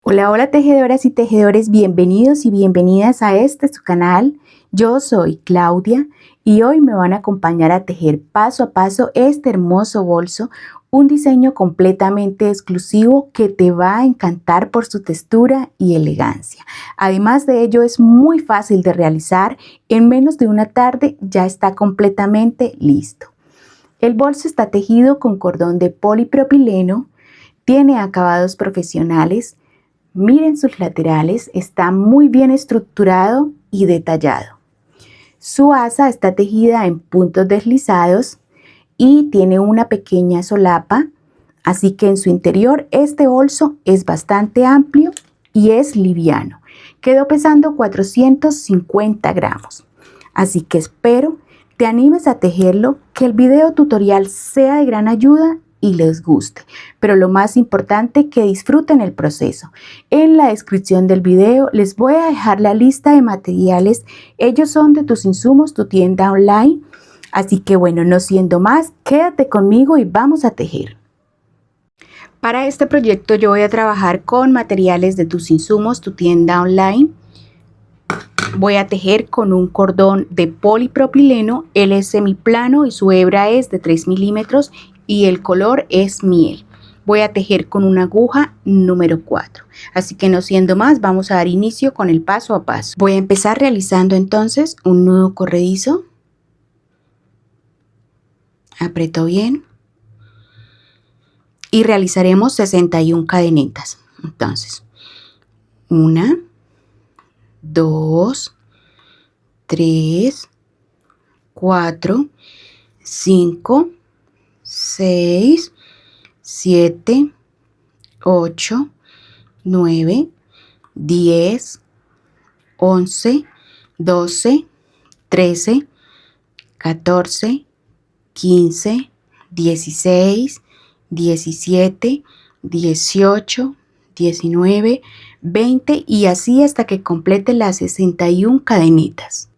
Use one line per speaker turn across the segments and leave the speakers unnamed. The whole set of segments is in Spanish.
Hola, hola tejedoras y tejedores, bienvenidos y bienvenidas a su canal. Yo soy Claudia y hoy me van a acompañar a tejer paso a paso este hermoso bolso, un diseño completamente exclusivo que te va a encantar por su textura y elegancia. Además de ello es muy fácil de realizar, en menos de una tarde ya está completamente listo. El bolso está tejido con cordón de polipropileno, tiene acabados profesionales. Miren sus laterales, está muy bien estructurado y detallado. Su asa está tejida en puntos deslizados y tiene una pequeña solapa, así que en su interior este bolso es bastante amplio y es liviano. Quedó pesando 450 gramos, así que espero te animes a tejerlo, que el video tutorial sea de gran ayuda y les guste, pero lo más importante, que disfruten el proceso. En la descripción del video les voy a dejar la lista de materiales. Ellos son de Tus Insumos, tu tienda online. Así que bueno, no siendo más, quédate conmigo y vamos a tejer. Para este proyecto yo voy a trabajar con materiales de Tus Insumos, tu tienda online. Voy a tejer con un cordón de polipropileno, él es semiplano y su hebra es de 3 milímetros y el color es miel. Voy a tejer con una aguja número 4. Así que no siendo más, vamos a dar inicio con el paso a paso. Voy a empezar realizando entonces un nudo corredizo. Aprieto bien. Y realizaremos 61 cadenetas. Entonces, 1, 2, 3, 4, 5, 6, 7, 8, 9, 10, 11, 12, 13, 14, 15, 16, 17, 18, 19, 20 y así hasta que complete las 61 cadenetas.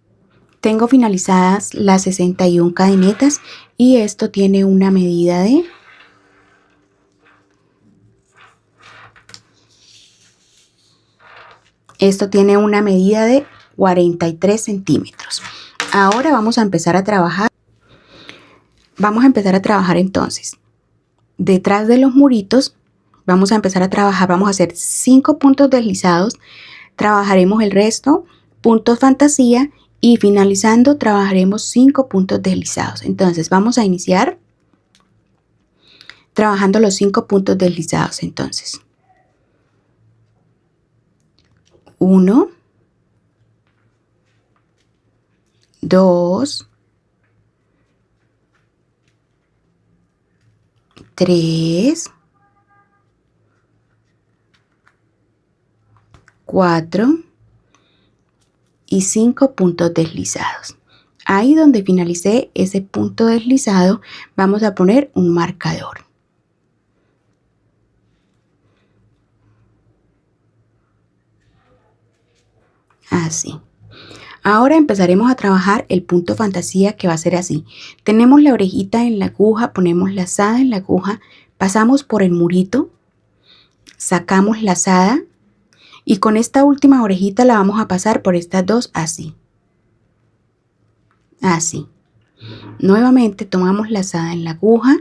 Tengo finalizadas las 61 cadenetas y esto tiene una medida de 43 centímetros. Ahora vamos a empezar a trabajar. Vamos a empezar a trabajar entonces. Detrás de los muritos vamos a empezar a trabajar. Vamos a hacer 5 puntos deslizados. Trabajaremos el resto, puntos fantasía, y finalizando trabajaremos 5 puntos deslizados. Entonces vamos a iniciar trabajando los 5 puntos deslizados. Entonces 1, 2, 3, 4 y 5 puntos deslizados. Ahí donde finalicé ese punto deslizado vamos a poner un marcador. Así. Ahora empezaremos a trabajar el punto fantasía, que va a ser así. Tenemos la orejita en la aguja, ponemos lazada en la aguja, pasamos por el murito, sacamos lazada y con esta última orejita la vamos a pasar por estas dos así. Así. Nuevamente tomamos lazada en la aguja,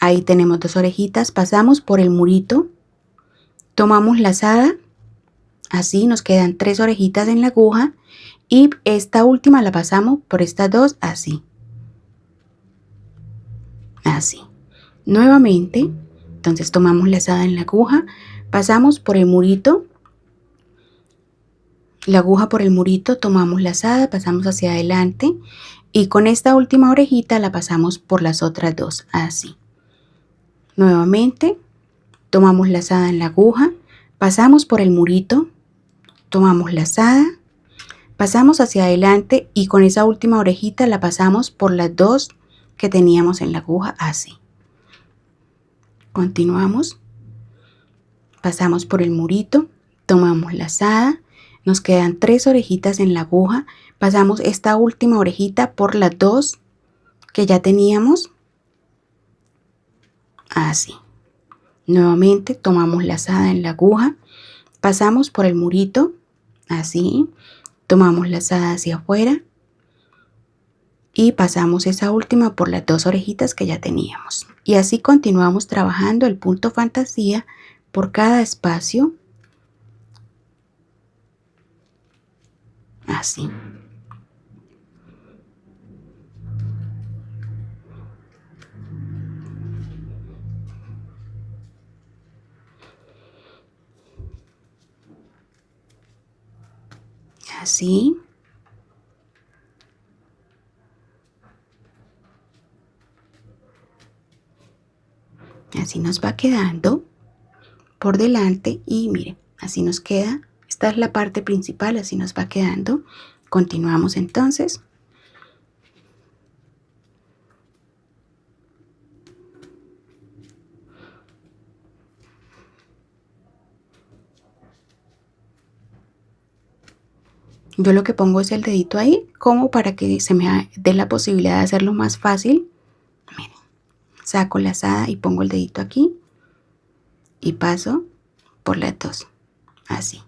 ahí tenemos dos orejitas, pasamos por el murito, tomamos lazada, así nos quedan 3 orejitas en la aguja y esta última la pasamos por estas dos así. Así. Nuevamente, entonces tomamos lazada en la aguja, pasamos por el murito, la aguja por el murito, tomamos lazada, pasamos hacia adelante y con esta última orejita la pasamos por las otras dos, así. Nuevamente, tomamos lazada en la aguja, pasamos por el murito, tomamos lazada, pasamos hacia adelante y con esa última orejita la pasamos por las dos que teníamos en la aguja, así. Continuamos, pasamos por el murito, tomamos lazada, nos quedan 3 orejitas en la aguja, pasamos esta última orejita por las dos que ya teníamos, así. Nuevamente tomamos lazada en la aguja, pasamos por el murito, así, tomamos lazada hacia afuera y pasamos esa última por las dos orejitas que ya teníamos. Y así continuamos trabajando el punto fantasía por cada espacio, así. Así. Así nos va quedando por delante y miren, así nos queda. Esta es la parte principal, así nos va quedando. Continuamos entonces. Yo lo que pongo es el dedito ahí, como para que se me dé la posibilidad de hacerlo más fácil. Miren, saco la lazada y pongo el dedito aquí y paso por las dos, así.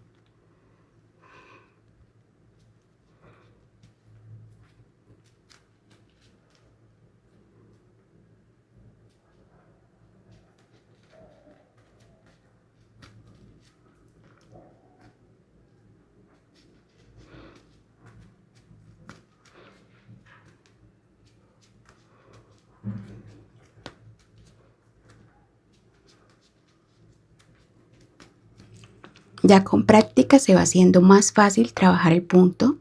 Ya con práctica se va haciendo más fácil trabajar el punto.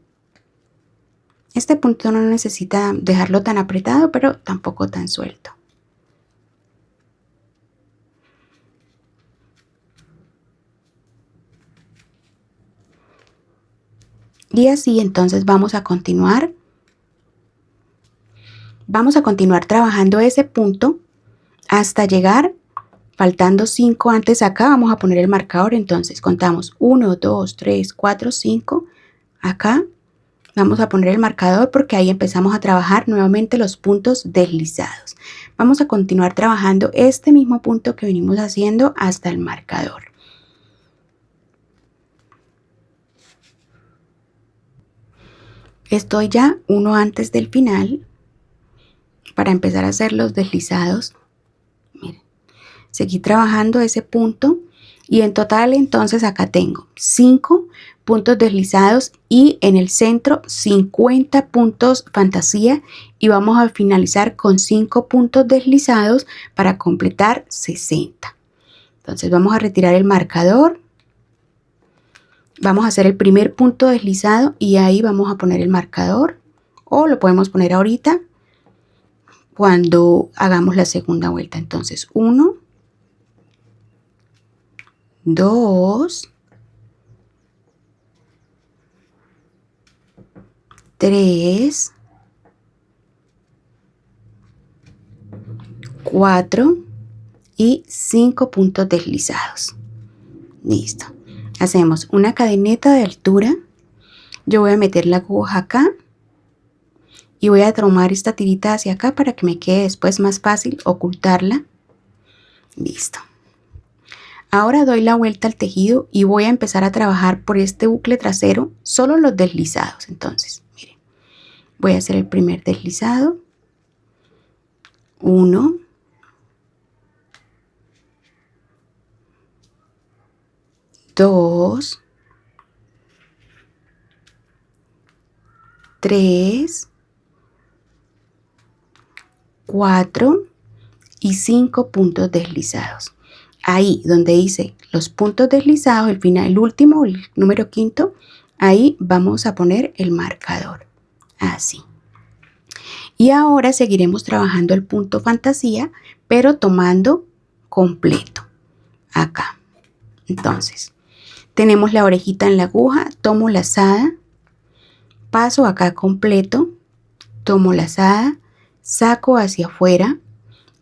Este punto no necesita dejarlo tan apretado, pero tampoco tan suelto. Y así entonces vamos a continuar. Vamos a continuar trabajando ese punto hasta llegar, faltando 5 antes acá, vamos a poner el marcador. Entonces contamos 1, 2, 3, 4, 5. Acá vamos a poner el marcador porque ahí empezamos a trabajar nuevamente los puntos deslizados. Vamos a continuar trabajando este mismo punto que venimos haciendo hasta el marcador. Estoy ya uno antes del final para empezar a hacer los deslizados. Miren, seguí trabajando ese punto y en total entonces acá tengo 5 puntos deslizados y en el centro 50 puntos fantasía y vamos a finalizar con 5 puntos deslizados para completar 60. Entonces vamos a retirar el marcador, vamos a hacer el primer punto deslizado y ahí vamos a poner el marcador, o lo podemos poner ahorita cuando hagamos la segunda vuelta. Entonces 1, 2, 3, 4 y 5 puntos deslizados. Listo. Hacemos una cadeneta de altura. Yo voy a meter la aguja acá y voy a tomar esta tirita hacia acá para que me quede después más fácil ocultarla. Listo. Ahora doy la vuelta al tejido y voy a empezar a trabajar por este bucle trasero solo los deslizados. Entonces, miren, voy a hacer el primer deslizado. 1, 2, 3, 4 y 5 puntos deslizados. Ahí donde dice los puntos deslizados, el final, el último, el número quinto, ahí vamos a poner el marcador, así. Y ahora seguiremos trabajando el punto fantasía, pero tomando completo, acá. Entonces, tenemos la orejita en la aguja, tomo lazada, paso acá completo, tomo lazada, saco hacia afuera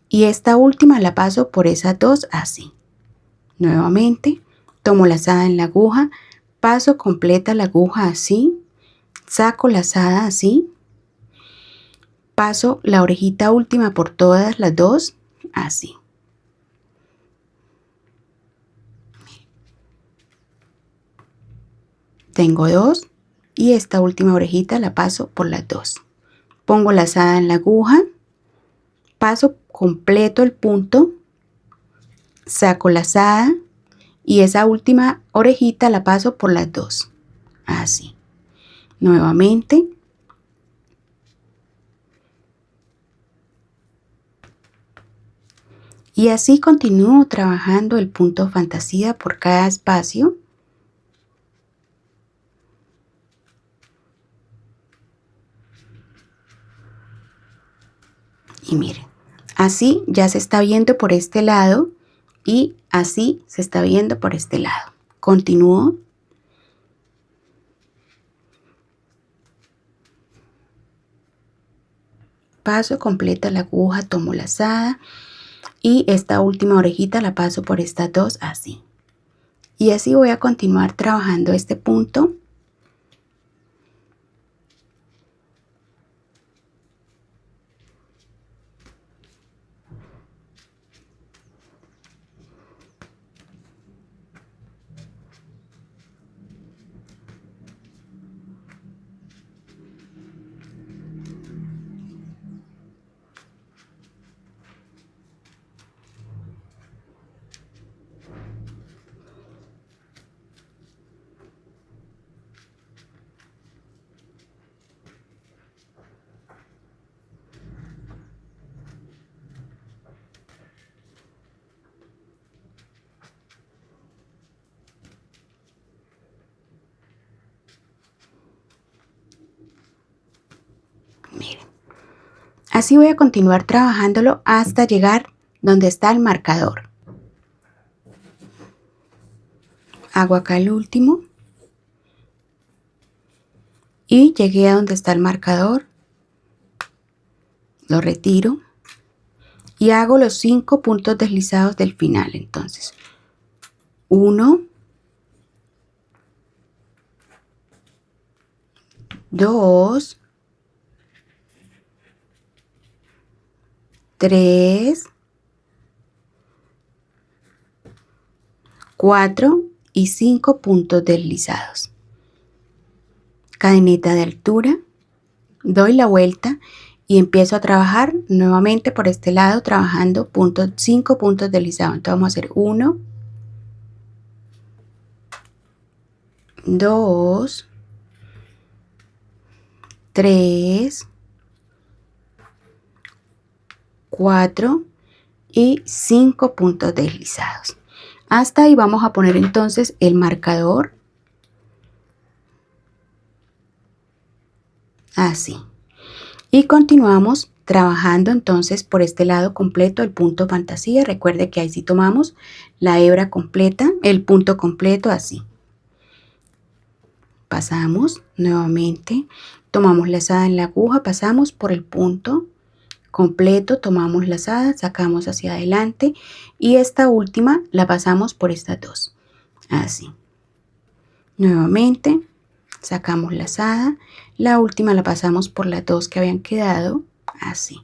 y esta última la paso por esas dos así. Nuevamente, tomo lazada en la aguja, paso completa la aguja así, saco lazada así, paso la orejita última por todas las dos así. tengo 2 y esta última orejita la paso por las 2. Pongo lazada en la aguja, paso completo el punto, saco lazada y esa última orejita la paso por las 2. Así. Nuevamente. Y así continúo trabajando el punto fantasía por cada espacio. Y miren, así ya se está viendo por este lado y así se está viendo por este lado. Continúo. Paso completa la aguja, tomo lazada y esta última orejita la paso por estas 2 así. Y así voy a continuar trabajando este punto. Miren, así voy a continuar trabajándolo hasta llegar donde está el marcador. Hago acá el último y llegué a donde está el marcador, lo retiro y hago los 5 puntos deslizados del final. Entonces 1, 2, 3, 4 y 5 puntos deslizados. Cadeneta de altura, doy la vuelta y empiezo a trabajar nuevamente por este lado trabajando 5 puntos deslizados. Entonces vamos a hacer 1, 2, 3, 4 y 5 puntos deslizados. Hasta ahí vamos a poner entonces el marcador. Así. Y continuamos trabajando entonces por este lado completo el punto fantasía. Recuerde que ahí sí tomamos la hebra completa, el punto completo así. Pasamos nuevamente, tomamos lazada en la aguja, pasamos por el punto completo, tomamos lazada, sacamos hacia adelante y esta última la pasamos por estas 2. Así. Nuevamente sacamos lazada, la última la pasamos por las 2 que habían quedado, así.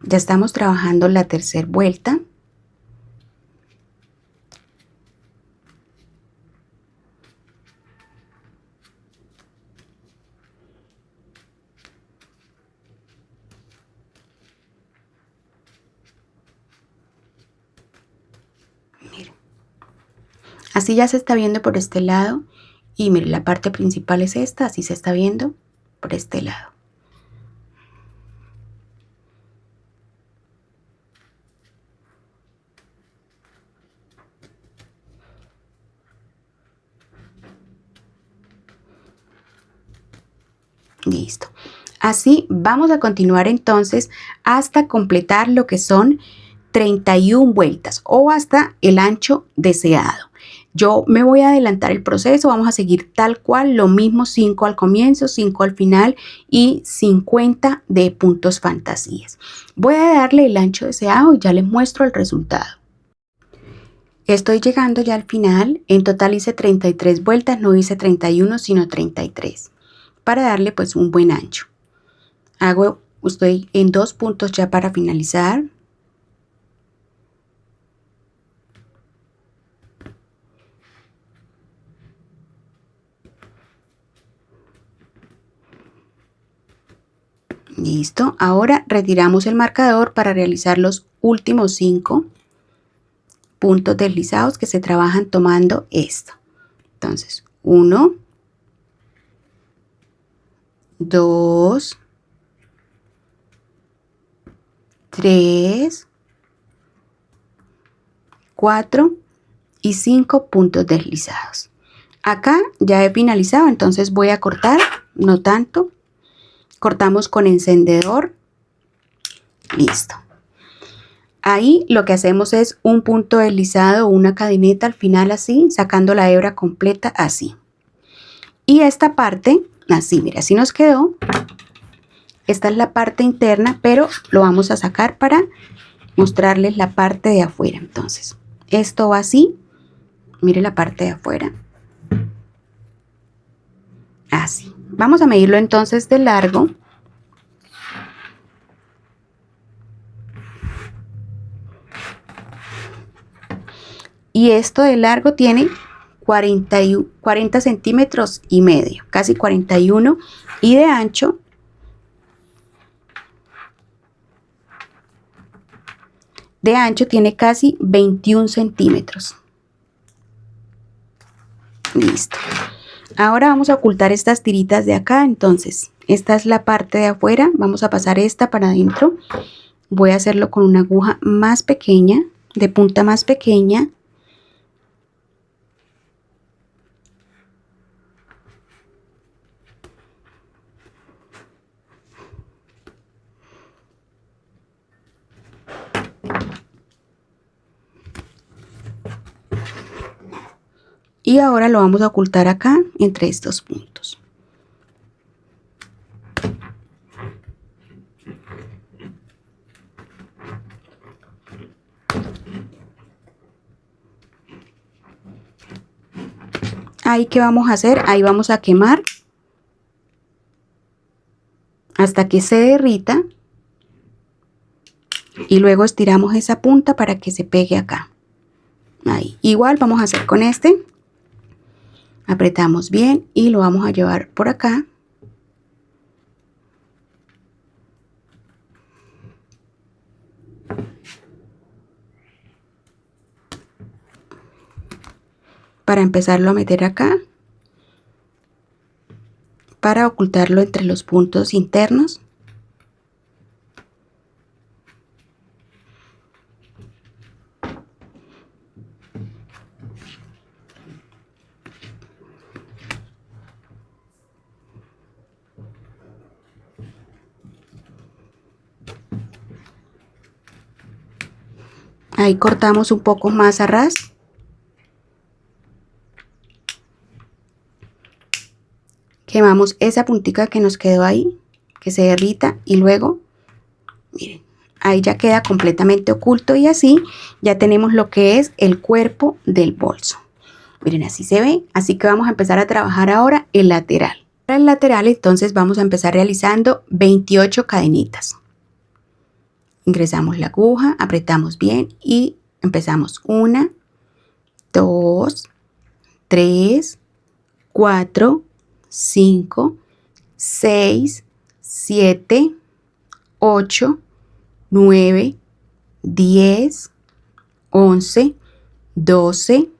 Ya estamos trabajando la tercera vuelta. Miren. Así ya se está viendo por este lado y miren, la parte principal es esta, así se está viendo por este lado. Listo. Así vamos a continuar entonces hasta completar lo que son 31 vueltas o hasta el ancho deseado. Yo me voy a adelantar el proceso, vamos a seguir tal cual, lo mismo 5 al comienzo, 5 al final y 50 de puntos fantasías. Voy a darle el ancho deseado y ya les muestro el resultado. Estoy llegando ya al final, en total hice 33 vueltas, no hice 31 sino 33, para darle pues un buen ancho. Hago Estoy en 2 puntos ya para finalizar. Listo. Ahora retiramos el marcador para realizar los últimos 5 puntos deslizados que se trabajan tomando esto. Entonces, 1, 2, 3, 4 y 5 puntos deslizados. Acá ya he finalizado, entonces voy a cortar, no tanto. Cortamos con encendedor. Listo. Ahí lo que hacemos es un punto deslizado o una cadeneta al final así, sacando la hebra completa así. Y esta parte, así, mira, así nos quedó. Esta es la parte interna, pero lo vamos a sacar para mostrarles la parte de afuera. Entonces, esto va así. Mire la parte de afuera. Así. Vamos a medirlo entonces de largo. Y esto de largo tiene 40 centímetros y medio, casi 41. Y de ancho tiene casi 21 centímetros. Listo. Ahora vamos a ocultar estas tiritas de acá. Entonces, esta es la parte de afuera. Vamos a pasar esta para adentro. Voy a hacerlo con una aguja más pequeña, de punta más pequeña. Y ahora lo vamos a ocultar acá entre estos puntos. Ahí, ¿qué vamos a hacer? Ahí vamos a quemar hasta que se derrita. Y luego estiramos esa punta para que se pegue acá. Ahí. Igual vamos a hacer con este. Apretamos bien y lo vamos a llevar por acá. Para empezarlo a meter acá. Para ocultarlo entre los puntos internos. Ahí cortamos un poco más a ras. Quemamos esa puntica que nos quedó ahí, que se derrita, y luego, miren, ahí ya queda completamente oculto y así ya tenemos lo que es el cuerpo del bolso. Miren, así se ve. Así que vamos a empezar a trabajar ahora el lateral. Para el lateral, entonces vamos a empezar realizando 28 cadenitas. Ingresamos la aguja, apretamos bien y empezamos 1, 2, 3, 4, 5, 6, 7, 8, 9, 10, 11, 12,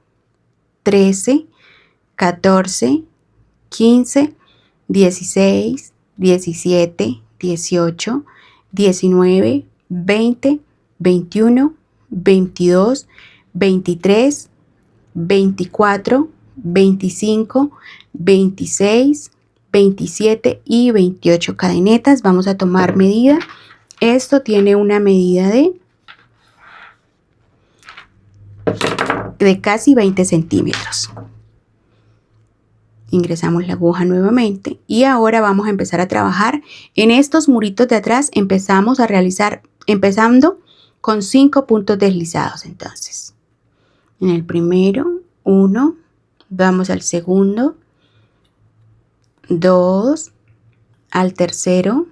13, 14, 15, 16, 17, 18, 19, 20, 21, 22, 23, 24, 25, 26, 27 y 28 cadenetas. Vamos a tomar medida. Esto tiene una medida de casi 20 centímetros. Ingresamos la aguja nuevamente y ahora vamos a empezar a trabajar en estos muritos de atrás. Empezamos a realizar, empezando con 5 puntos deslizados. Entonces, en el primero, 1, vamos al segundo, 2, al tercero,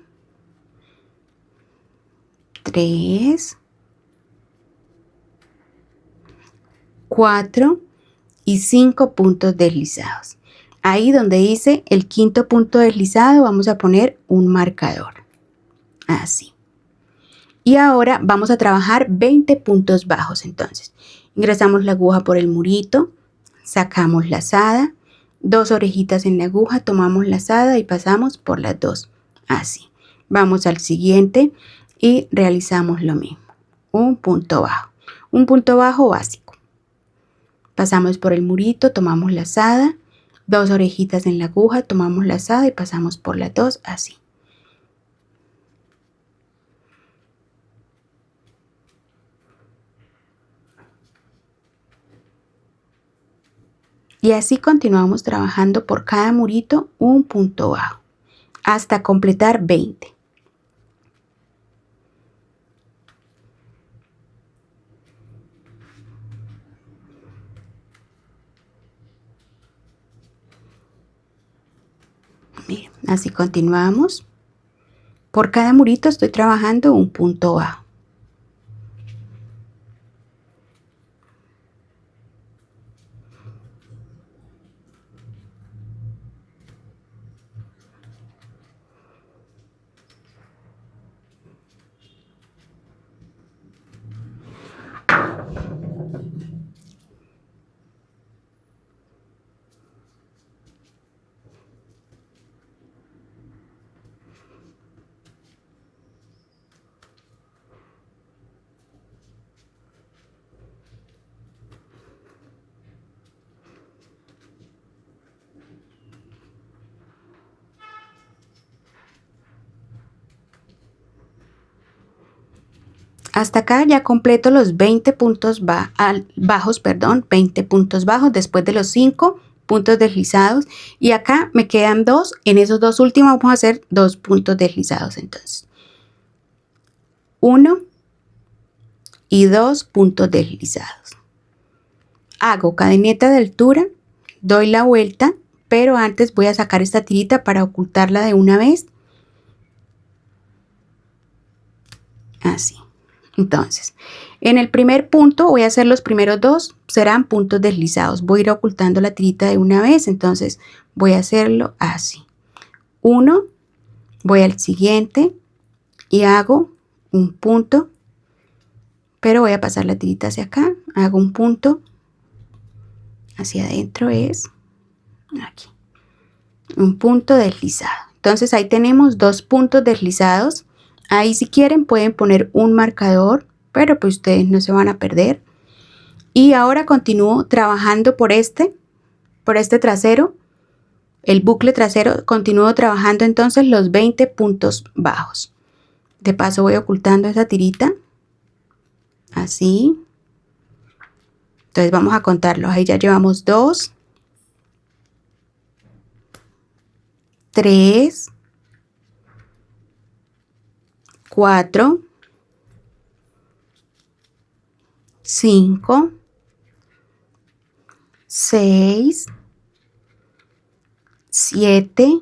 3, 4 y 5 puntos deslizados. Ahí donde dice el quinto punto deslizado vamos a poner un marcador. Así. Y ahora vamos a trabajar 20 puntos bajos. Entonces, ingresamos la aguja por el murito, sacamos lazada, 2 orejitas en la aguja, tomamos lazada y pasamos por las 2. Así. Vamos al siguiente y realizamos lo mismo. Un punto bajo básico. Pasamos por el murito, tomamos lazada, 2 orejitas en la aguja, tomamos lazada y pasamos por las 2, así. Y así continuamos trabajando por cada murito un punto bajo hasta completar 20. Miren, así continuamos. Por cada murito estoy trabajando un punto bajo. Hasta acá ya completo los 20 puntos bajos, 20 puntos bajos después de los 5 puntos deslizados. Y acá me quedan 2, en esos 2 últimos vamos a hacer 2 puntos deslizados entonces. 1 y 2 puntos deslizados. Hago cadeneta de altura, doy la vuelta, pero antes voy a sacar esta tirita para ocultarla de una vez. Así. Entonces, en el primer punto voy a hacer los primeros 2, serán puntos deslizados. Voy a ir ocultando la tirita de una vez, entonces voy a hacerlo así. 1, voy al siguiente y hago un punto, pero voy a pasar la tirita hacia acá, hago un punto, hacia adentro es aquí, un punto deslizado. Entonces ahí tenemos 2 puntos deslizados. Ahí si quieren pueden poner un marcador, pero pues ustedes no se van a perder. Y ahora continúo trabajando por este trasero, el bucle trasero, continúo trabajando entonces los 20 puntos bajos. De paso voy ocultando esa tirita, así. Entonces vamos a contarlos, ahí ya llevamos 2, 3, 4, 5, 6, 7,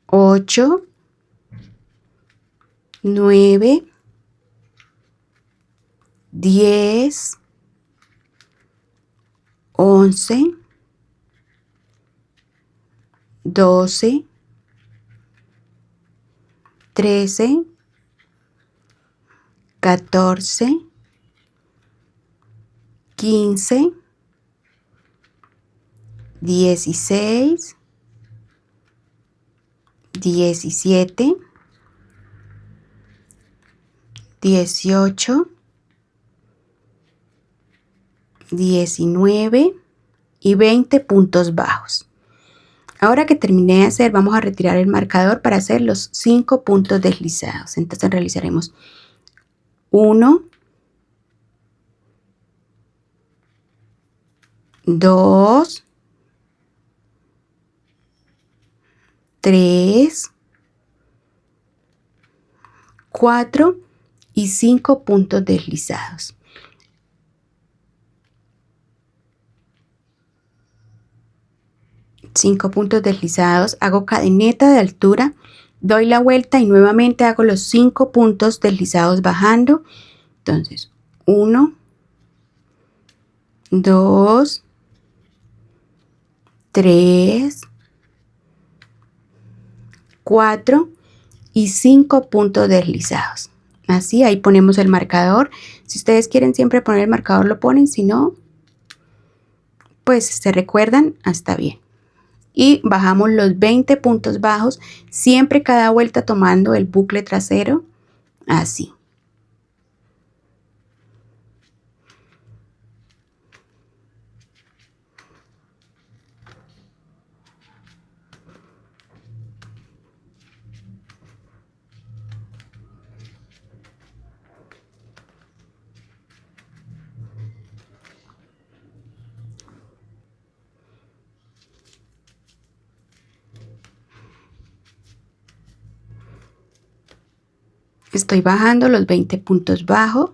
8, 9, 10, 11, 12, 13, 14, 15, 16, 17, 18, 19 y 20 puntos bajos. Ahora que terminé de hacer, vamos a retirar el marcador para hacer los 5 puntos deslizados. Entonces realizaremos 1, 2, 3, 4 y 5 puntos deslizados. Cinco puntos deslizados, hago cadeneta de altura, doy la vuelta y nuevamente hago los 5 puntos deslizados bajando. Entonces 1, 2, 3, 4 y 5 puntos deslizados. Así, ahí ponemos el marcador. Si ustedes quieren siempre poner el marcador, lo ponen. Si no, pues se recuerdan, está bien. Y bajamos los 20 puntos bajos, siempre cada vuelta tomando el bucle trasero, así. Estoy bajando los 20 puntos bajos.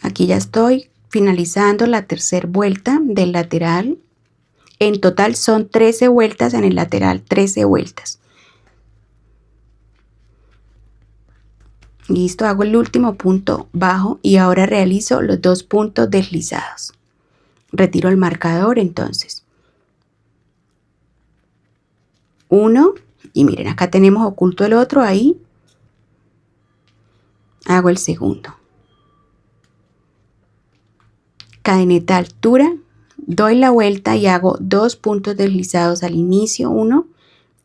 Aquí ya estoy finalizando la tercera vuelta del lateral. En total son 13 vueltas en el lateral, 13 vueltas. Listo, hago el último punto bajo y ahora realizo los 2 puntos deslizados. Retiro el marcador entonces. 1 y miren, acá tenemos oculto el otro, ahí hago el segundo. Cadeneta altura, doy la vuelta y hago 2 puntos deslizados al inicio, 1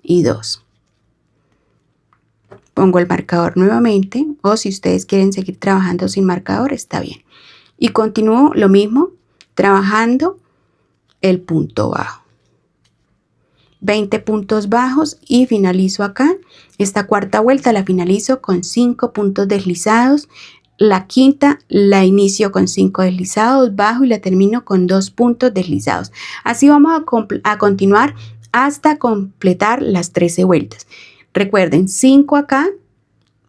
y 2. Pongo el marcador nuevamente, o si ustedes quieren seguir trabajando sin marcador, está bien. Y continúo lo mismo, trabajando el punto bajo. 20 puntos bajos y finalizo acá. Esta cuarta vuelta la finalizo con 5 puntos deslizados. La quinta la inicio con 5 deslizados, bajo y la termino con 2 puntos deslizados. Así vamos a continuar hasta completar las 13 vueltas. Recuerden, 5 acá,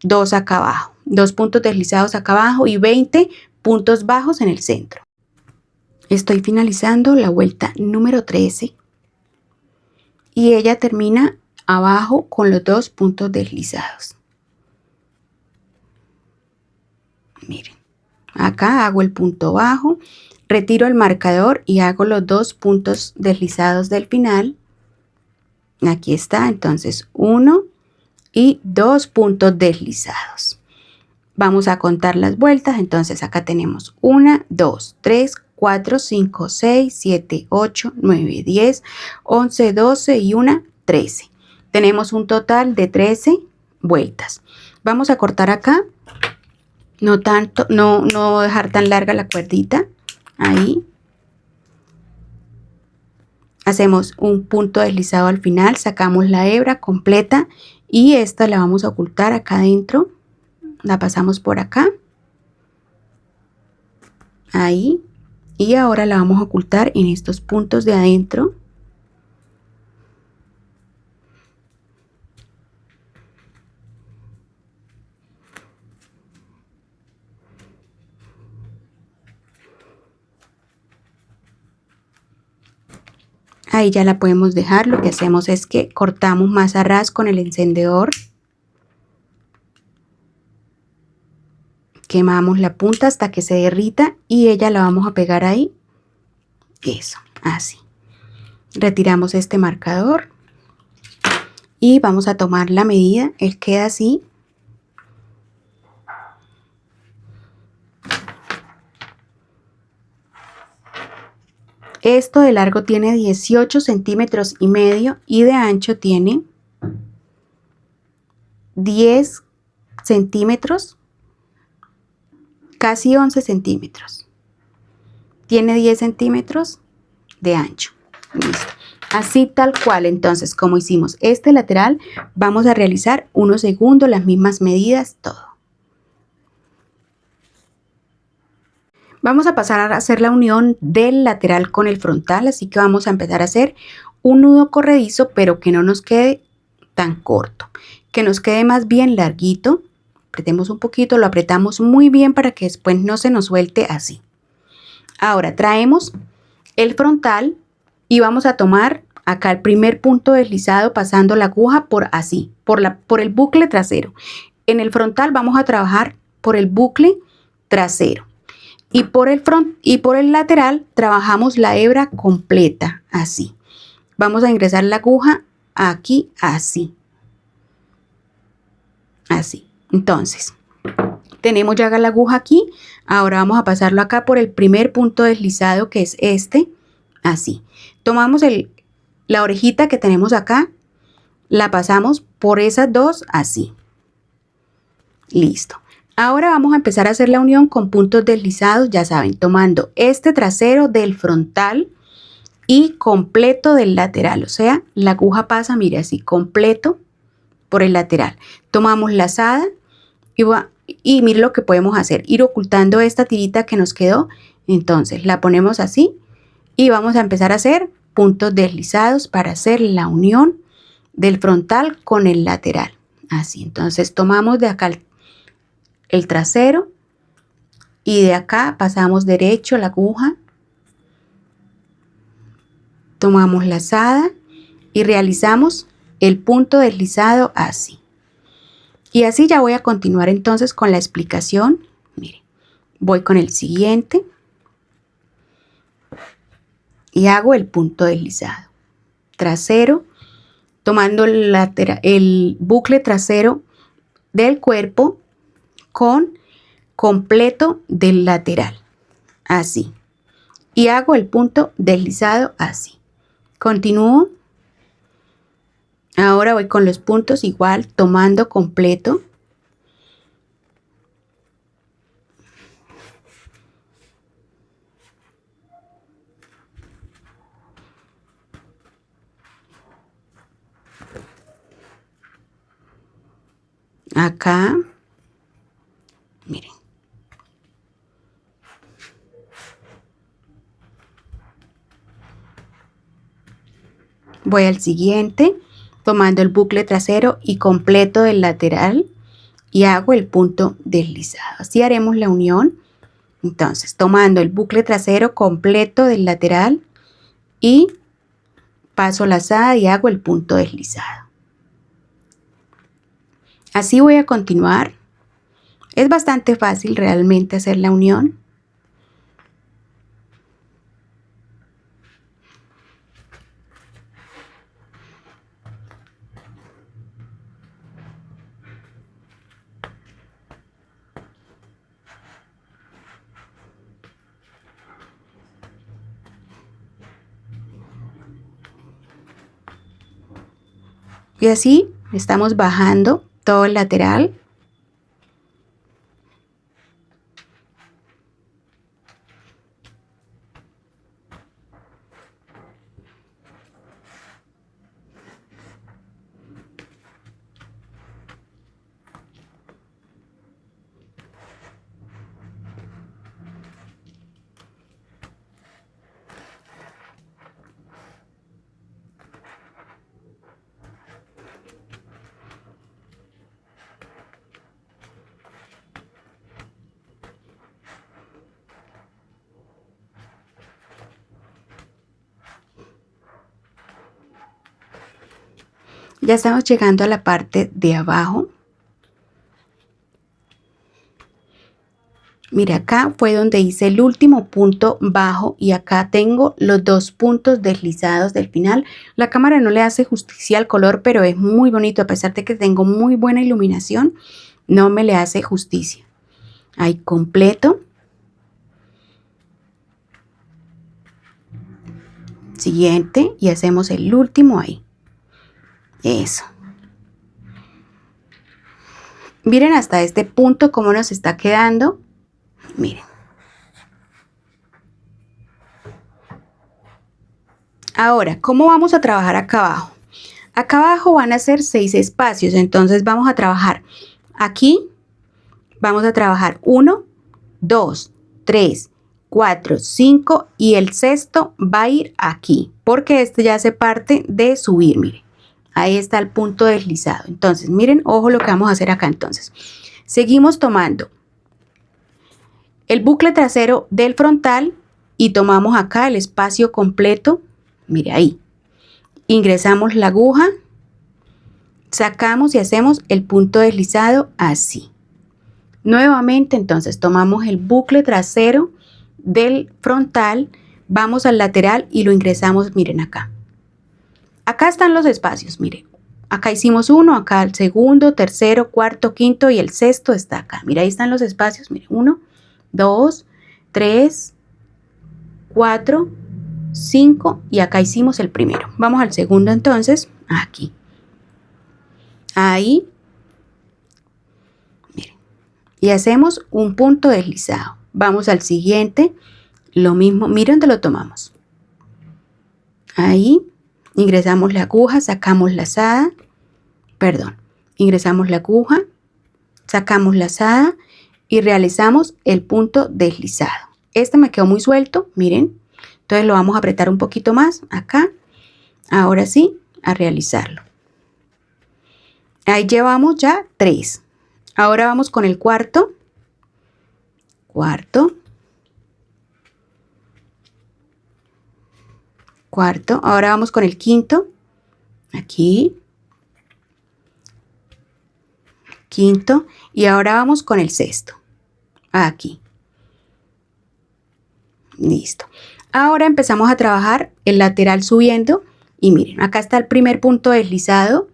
2 acá abajo, 2 puntos deslizados acá abajo y 20 puntos bajos en el centro. Estoy finalizando la vuelta número 13 y ella termina abajo con los 2 puntos deslizados. Miren, acá hago el punto bajo, retiro el marcador y hago los 2 puntos deslizados del final. Aquí está, entonces 1 y 2 puntos deslizados. Vamos a contar las vueltas, entonces acá tenemos 1, 2, 3, 4, 5, 6, 7, 8, 9, 10, 11, 12 y 1, 13. Tenemos un total de 13 vueltas. Vamos a cortar acá, no tanto, no dejar tan larga la cuerdita, ahí. Hacemos un punto deslizado al final, sacamos la hebra completa y esta la vamos a ocultar acá adentro. La pasamos por acá, ahí, y ahora la vamos a ocultar en estos puntos de adentro. Ahí ya la podemos dejar. Lo que hacemos es que cortamos más a ras con el encendedor. Quemamos la punta hasta que se derrita y ella la vamos a pegar ahí. Eso, así. Retiramos este marcador y vamos a tomar la medida. Él queda así. Esto de largo tiene 18 centímetros y medio y de ancho tiene 10 centímetros, casi 11 centímetros. Tiene 10 centímetros de ancho. Listo. Así tal cual, entonces, como hicimos este lateral, vamos a realizar unos segundos, las mismas medidas, todo. Vamos a pasar a hacer la unión del lateral con el frontal, así que vamos a empezar a hacer un nudo corredizo, pero que no nos quede tan corto, que nos quede más bien larguito. apretemos un poquito, lo apretamos muy bien para que después no se nos suelte así. Ahora traemos el frontal y vamos a tomar acá el primer punto deslizado pasando la aguja por así, por el bucle trasero. En el frontal vamos a trabajar por el bucle trasero y por el lateral trabajamos la hebra completa así. Vamos a ingresar la aguja aquí así. Así. Entonces, tenemos ya la aguja aquí. Ahora vamos a pasarlo acá por el primer punto deslizado, que es este. Así. Tomamos la orejita que tenemos acá. La pasamos por esas dos así. Listo. Ahora vamos a empezar a hacer la unión con puntos deslizados, ya saben, tomando este trasero del frontal y completo del lateral. O sea, la aguja pasa, mire, así, completo por el lateral. Tomamos lazada y mire lo que podemos hacer, ir ocultando esta tirita que nos quedó. Entonces la ponemos así y vamos a empezar a hacer puntos deslizados para hacer la unión del frontal con el lateral. Así, entonces tomamos de acá el trasero y de acá pasamos derecho la aguja, tomamos lazada y realizamos el punto deslizado así. Y así ya voy a continuar entonces con la explicación. Miren, voy con el siguiente y hago el punto deslizado trasero, tomando el bucle trasero del cuerpo con completo del lateral, así. Y hago el punto deslizado así. Continúo. Ahora voy con los puntos igual, tomando completo. Acá, miren. Voy al siguiente, tomando el bucle trasero y completo del lateral y hago el punto deslizado. Así haremos la unión. Entonces, tomando el bucle trasero completo del lateral y paso lazada y hago el punto deslizado. Así voy a continuar. Es bastante fácil realmente hacer la unión. Y así estamos bajando todo el lateral. Ya estamos llegando a la parte de abajo. Mira, acá fue donde hice el último punto bajo y acá tengo los dos puntos deslizados del final. La cámara no le hace justicia al color, pero es muy bonito. A pesar de que tengo muy buena iluminación, no me le hace justicia. Ahí completo. Siguiente y hacemos el último ahí. Eso. Miren hasta este punto cómo nos está quedando. Miren. Ahora, ¿cómo vamos a trabajar acá abajo? Acá abajo van a ser 6 espacios, entonces vamos a trabajar aquí. Vamos a trabajar 1, 2, 3, 4, 5 y el sexto va a ir aquí, porque este ya hace parte de subir, miren. Ahí está el punto deslizado. Entonces, miren, ojo lo que vamos a hacer acá entonces. Seguimos tomando el bucle trasero del frontal y tomamos acá el espacio completo. Mire ahí. Ingresamos la aguja, sacamos y hacemos el punto deslizado así. Nuevamente entonces tomamos el bucle trasero del frontal, vamos al lateral y lo ingresamos, miren acá. Acá están los espacios, miren. Acá hicimos uno, acá el segundo, tercero, cuarto, quinto y el sexto está acá. Mira, ahí están los espacios, miren. 1, 2, 3, 4, 5 y acá hicimos el primero. Vamos al segundo entonces, aquí. Ahí. Miren. Y hacemos un punto deslizado. Vamos al siguiente. Lo mismo, miren dónde lo tomamos. Ahí. Ingresamos la aguja, sacamos lazada. Perdón. Ingresamos la aguja, sacamos lazada y realizamos el punto deslizado. Este me quedó muy suelto, miren. Entonces lo vamos a apretar un poquito más acá. Ahora sí, a realizarlo. Ahí llevamos ya 3. Ahora vamos con el cuarto. Cuarto. Ahora vamos con el quinto. Aquí. Quinto. Y ahora vamos con el sexto. Aquí. Listo. Ahora empezamos a trabajar el lateral subiendo. Y miren, acá está el primer punto deslizado.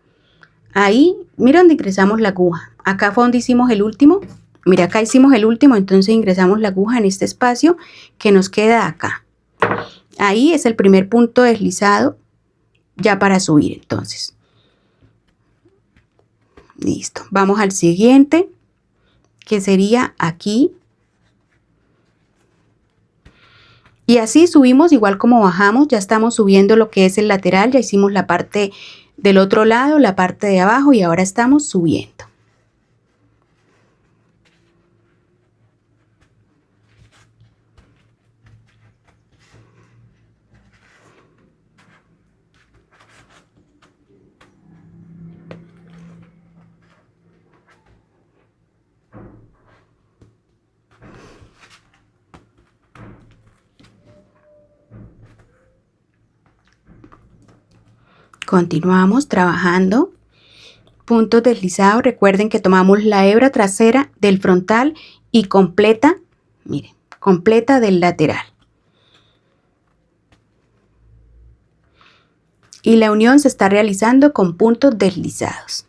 Ahí, miren donde ingresamos la aguja. Acá fue donde hicimos el último. Mira, acá hicimos el último, entonces ingresamos la aguja en este espacio que nos queda acá. Ahí es el primer punto deslizado ya para subir, entonces. Listo. Vamos al siguiente, que sería aquí. Y así subimos igual como bajamos. Ya estamos subiendo lo que es el lateral. Ya hicimos la parte del otro lado, la parte de abajo y ahora estamos subiendo. Continuamos trabajando puntos deslizados. Recuerden que tomamos la hebra trasera del frontal y completa, miren, completa del lateral. Y la unión se está realizando con puntos deslizados.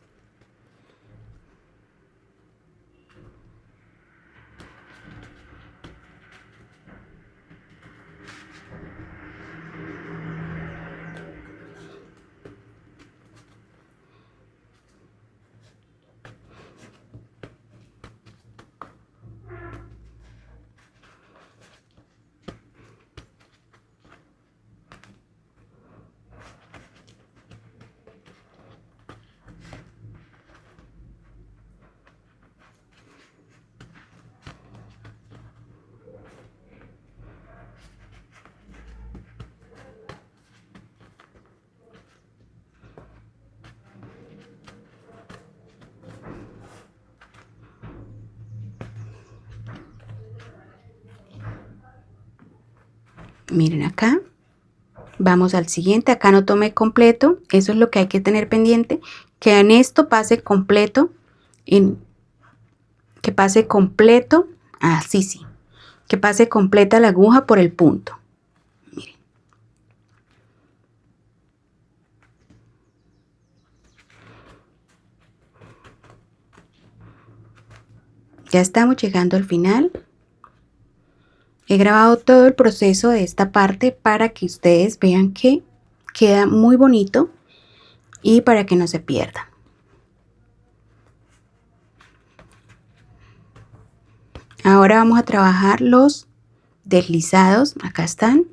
Miren acá, vamos al siguiente, acá no tomé completo, eso es lo que hay que tener pendiente, que en esto pase completo, que pase completo, así sí, que pase completa la aguja por el punto. Miren. Ya estamos llegando al final. He grabado todo el proceso de esta parte para que ustedes vean que queda muy bonito y para que no se pierda. Ahora vamos a trabajar los deslizados. Acá están.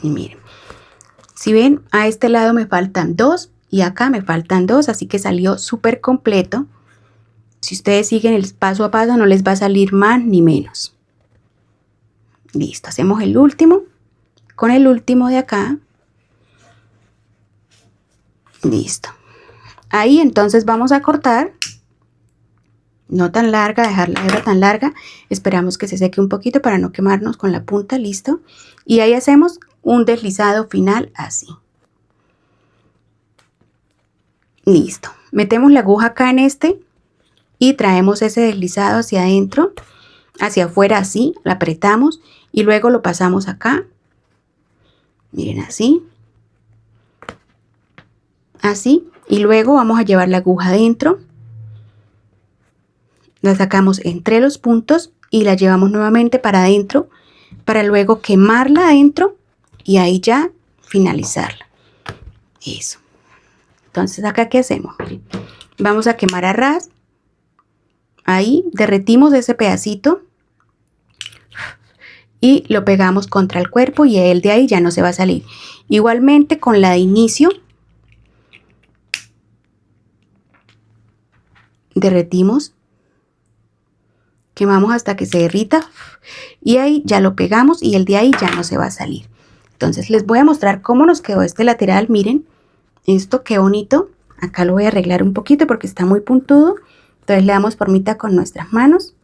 Y miren, si ven, a este lado me faltan 2 y acá me faltan 2, así que salió súper completo. Si ustedes siguen el paso a paso no les va a salir más ni menos. Listo, hacemos el último. Con el último de acá. Listo. Ahí entonces vamos a cortar. No tan larga, dejar la hebra tan larga. Esperamos que se seque un poquito para no quemarnos con la punta, listo. Y ahí hacemos un deslizado final así. Listo. Metemos la aguja acá en este y traemos ese deslizado hacia adentro, hacia afuera así, la apretamos y luego lo pasamos acá. Miren así. Así. Y luego vamos a llevar la aguja adentro. La sacamos entre los puntos y la llevamos nuevamente para adentro para luego quemarla adentro y ahí ya finalizarla. Eso. Entonces acá ¿qué hacemos? Vamos a quemar a ras. Ahí derretimos ese pedacito y lo pegamos contra el cuerpo y él de ahí ya no se va a salir. Igualmente con la de inicio derretimos, quemamos hasta que se derrita y ahí ya lo pegamos y el de ahí ya no se va a salir. Entonces les voy a mostrar cómo nos quedó este lateral. Miren, esto qué bonito. Acá lo voy a arreglar un poquito porque está muy puntudo. Entonces le damos formita con nuestras manos.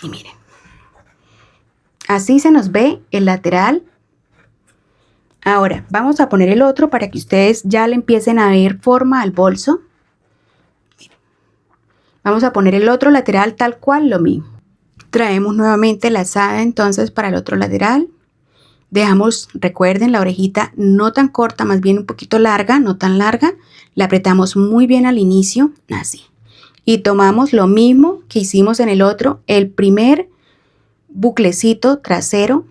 Y miren. Así se nos ve el lateral. Ahora vamos a poner el otro para que ustedes ya le empiecen a ver forma al bolso. Miren. Vamos a poner el otro lateral tal cual lo mismo. Traemos nuevamente la lazada entonces para el otro lateral. Dejamos, recuerden, la orejita no tan corta, más bien un poquito larga, no tan larga. La apretamos muy bien al inicio, así. Y tomamos lo mismo que hicimos en el otro, el primer buclecito trasero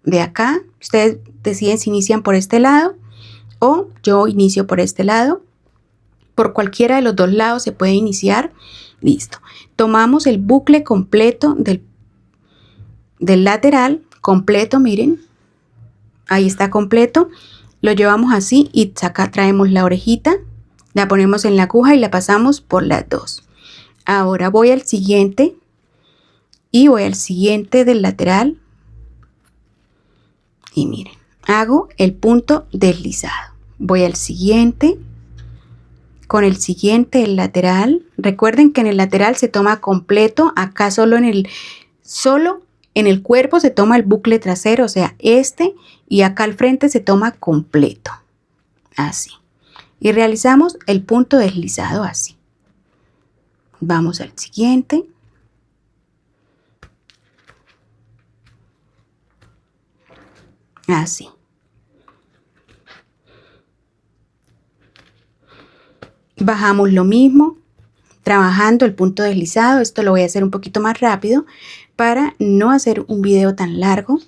de acá. Ustedes deciden si inician por este lado o yo inicio por este lado. Por cualquiera de los dos lados se puede iniciar. Listo. Tomamos el bucle completo del lateral, completo, miren. Ahí está completo, lo llevamos así y acá traemos la orejita, la ponemos en la aguja y la pasamos por las dos. Ahora voy al siguiente y voy al siguiente del lateral y miren, hago el punto deslizado. Voy al siguiente, con el siguiente del lateral. Recuerden que en el lateral se toma completo, acá solo en el cuerpo se toma el bucle trasero, o sea, este, y acá al frente se toma completo. Así. Y realizamos el punto deslizado así. Vamos al siguiente. Así. Bajamos lo mismo, trabajando el punto deslizado. Esto lo voy a hacer un poquito más rápido para no hacer un video tan largo.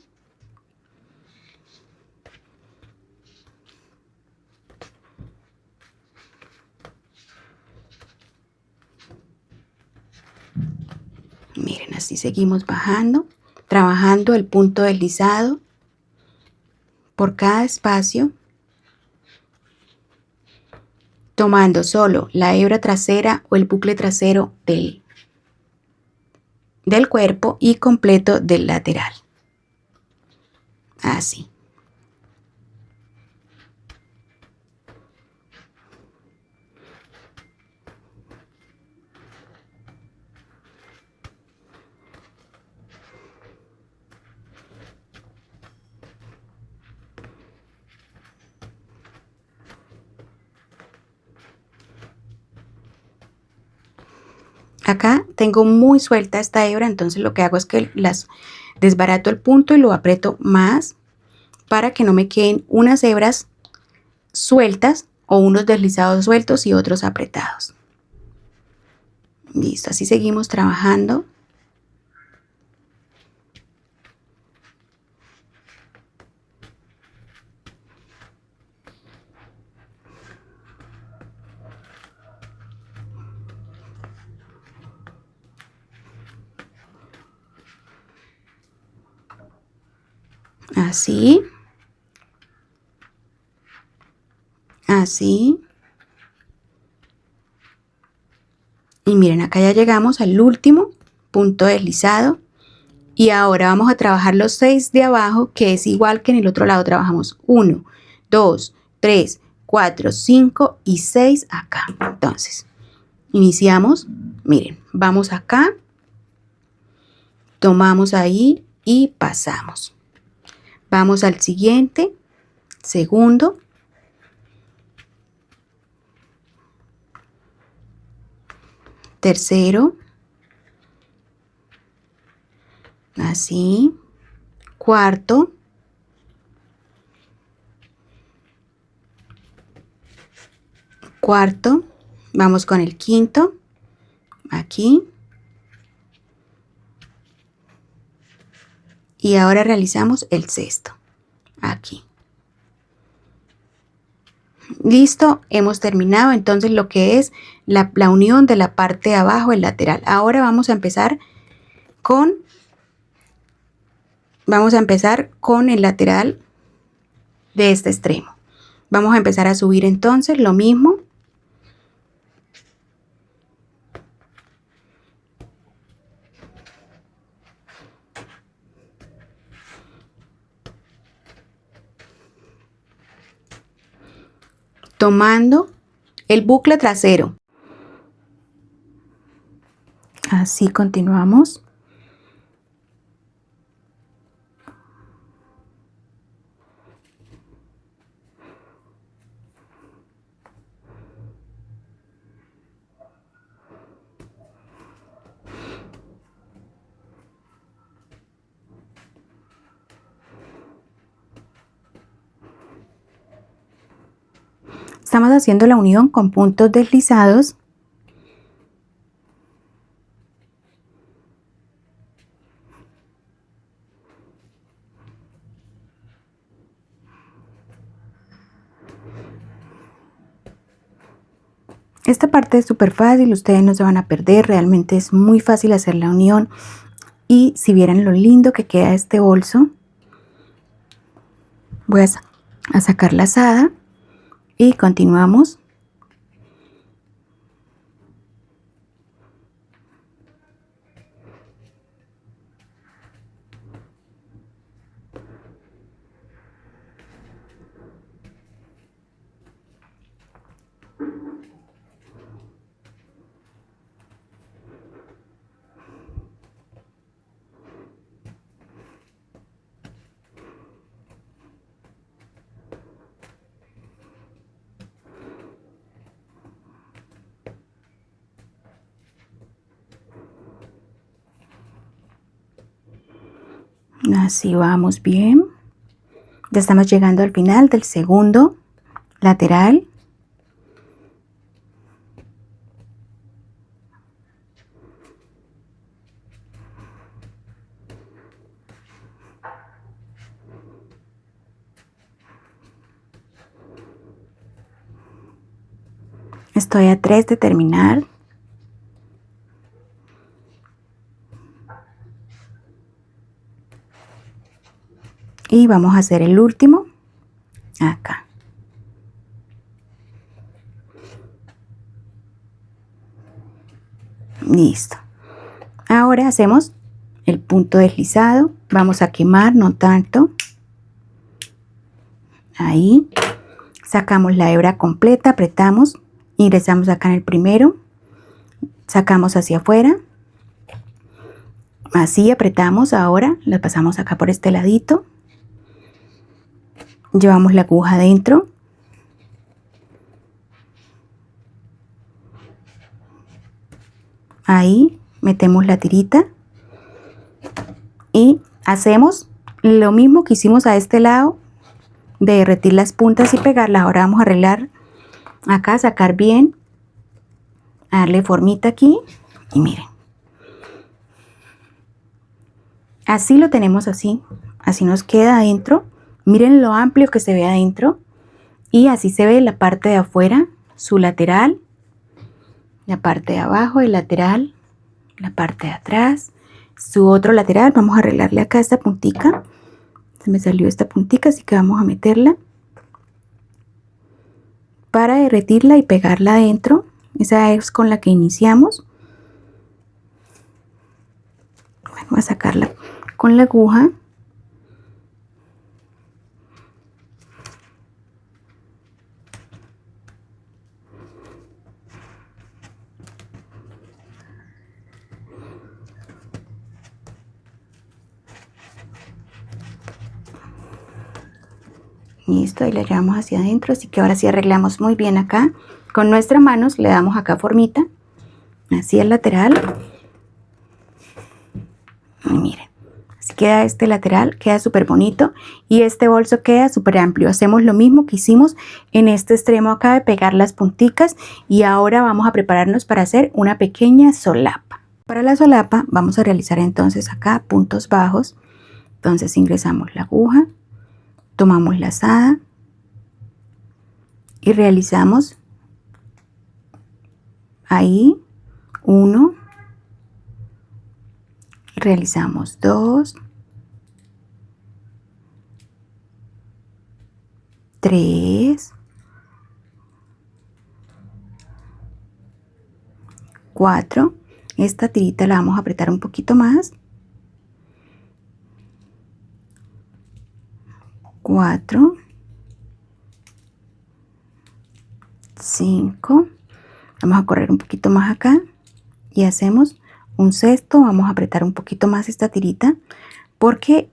Miren, así seguimos bajando, trabajando el punto deslizado por cada espacio, tomando solo la hebra trasera o el bucle trasero del cuerpo y completo del lateral. Así. Acá tengo muy suelta esta hebra, entonces lo que hago es que las desbarato el punto y lo aprieto más para que no me queden unas hebras sueltas o unos deslizados sueltos y otros apretados. Listo, así seguimos trabajando. Así. Así. Y miren, acá ya llegamos al último punto deslizado. Y ahora vamos a trabajar los 6 de abajo, que es igual que en el otro lado. Trabajamos 1, 2, 3, 4, 5 y 6 acá. Entonces, iniciamos. Miren, vamos acá. Tomamos ahí y pasamos. Vamos al siguiente, segundo. Tercero. Así. Cuarto. Cuarto. Vamos con el quinto. Aquí. Y ahora realizamos el sexto. Aquí. Listo, hemos terminado entonces lo que es la unión de la parte de abajo, el lateral. Ahora vamos a empezar con el lateral de este extremo. Vamos a empezar a subir entonces lo mismo. Tomando el bucle trasero. Así continuamos. Estamos haciendo la unión con puntos deslizados. Esta parte es súper fácil, ustedes no se van a perder, realmente es muy fácil hacer la unión. Y si vieran lo lindo que queda este bolso, voy a sacar la lazada y continuamos. Así vamos bien. Ya estamos llegando al final del segundo lateral. Estoy a 3 de terminar. Y vamos a hacer el último acá. Listo. Ahora hacemos el punto deslizado. Vamos a quemar, no tanto. Ahí. Sacamos la hebra completa, apretamos, ingresamos acá en el primero, sacamos hacia afuera. Así apretamos, ahora la pasamos acá por este ladito. Llevamos la aguja adentro. Ahí metemos la tirita. Y hacemos lo mismo que hicimos a este lado, de derretir las puntas y pegarlas. Ahora vamos a arreglar acá, sacar bien, a darle formita aquí. Y miren. Así lo tenemos así. Así nos queda adentro. Miren lo amplio que se ve adentro. Y así se ve la parte de afuera, su lateral. La parte de abajo, el lateral. La parte de atrás, su otro lateral. Vamos a arreglarle acá esta puntica. Se me salió esta puntica, así que vamos a meterla para derretirla y pegarla adentro. Esa es con la que iniciamos. Bueno, voy a sacarla con la aguja. Listo, y la llevamos hacia adentro, así que ahora sí arreglamos muy bien acá. Con nuestras manos le damos acá formita, así al lateral. Y miren, así queda este lateral, queda súper bonito. Y este bolso queda súper amplio. Hacemos lo mismo que hicimos en este extremo acá de pegar las punticas. Y ahora vamos a prepararnos para hacer una pequeña solapa. Para la solapa vamos a realizar entonces acá puntos bajos. Entonces ingresamos la aguja. Tomamos la lazada y realizamos ahí 1, realizamos 2, 3, 4. Esta tirita la vamos a apretar un poquito más. 4, 5, vamos a correr un poquito más acá y hacemos un cesto. Vamos a apretar un poquito más esta tirita porque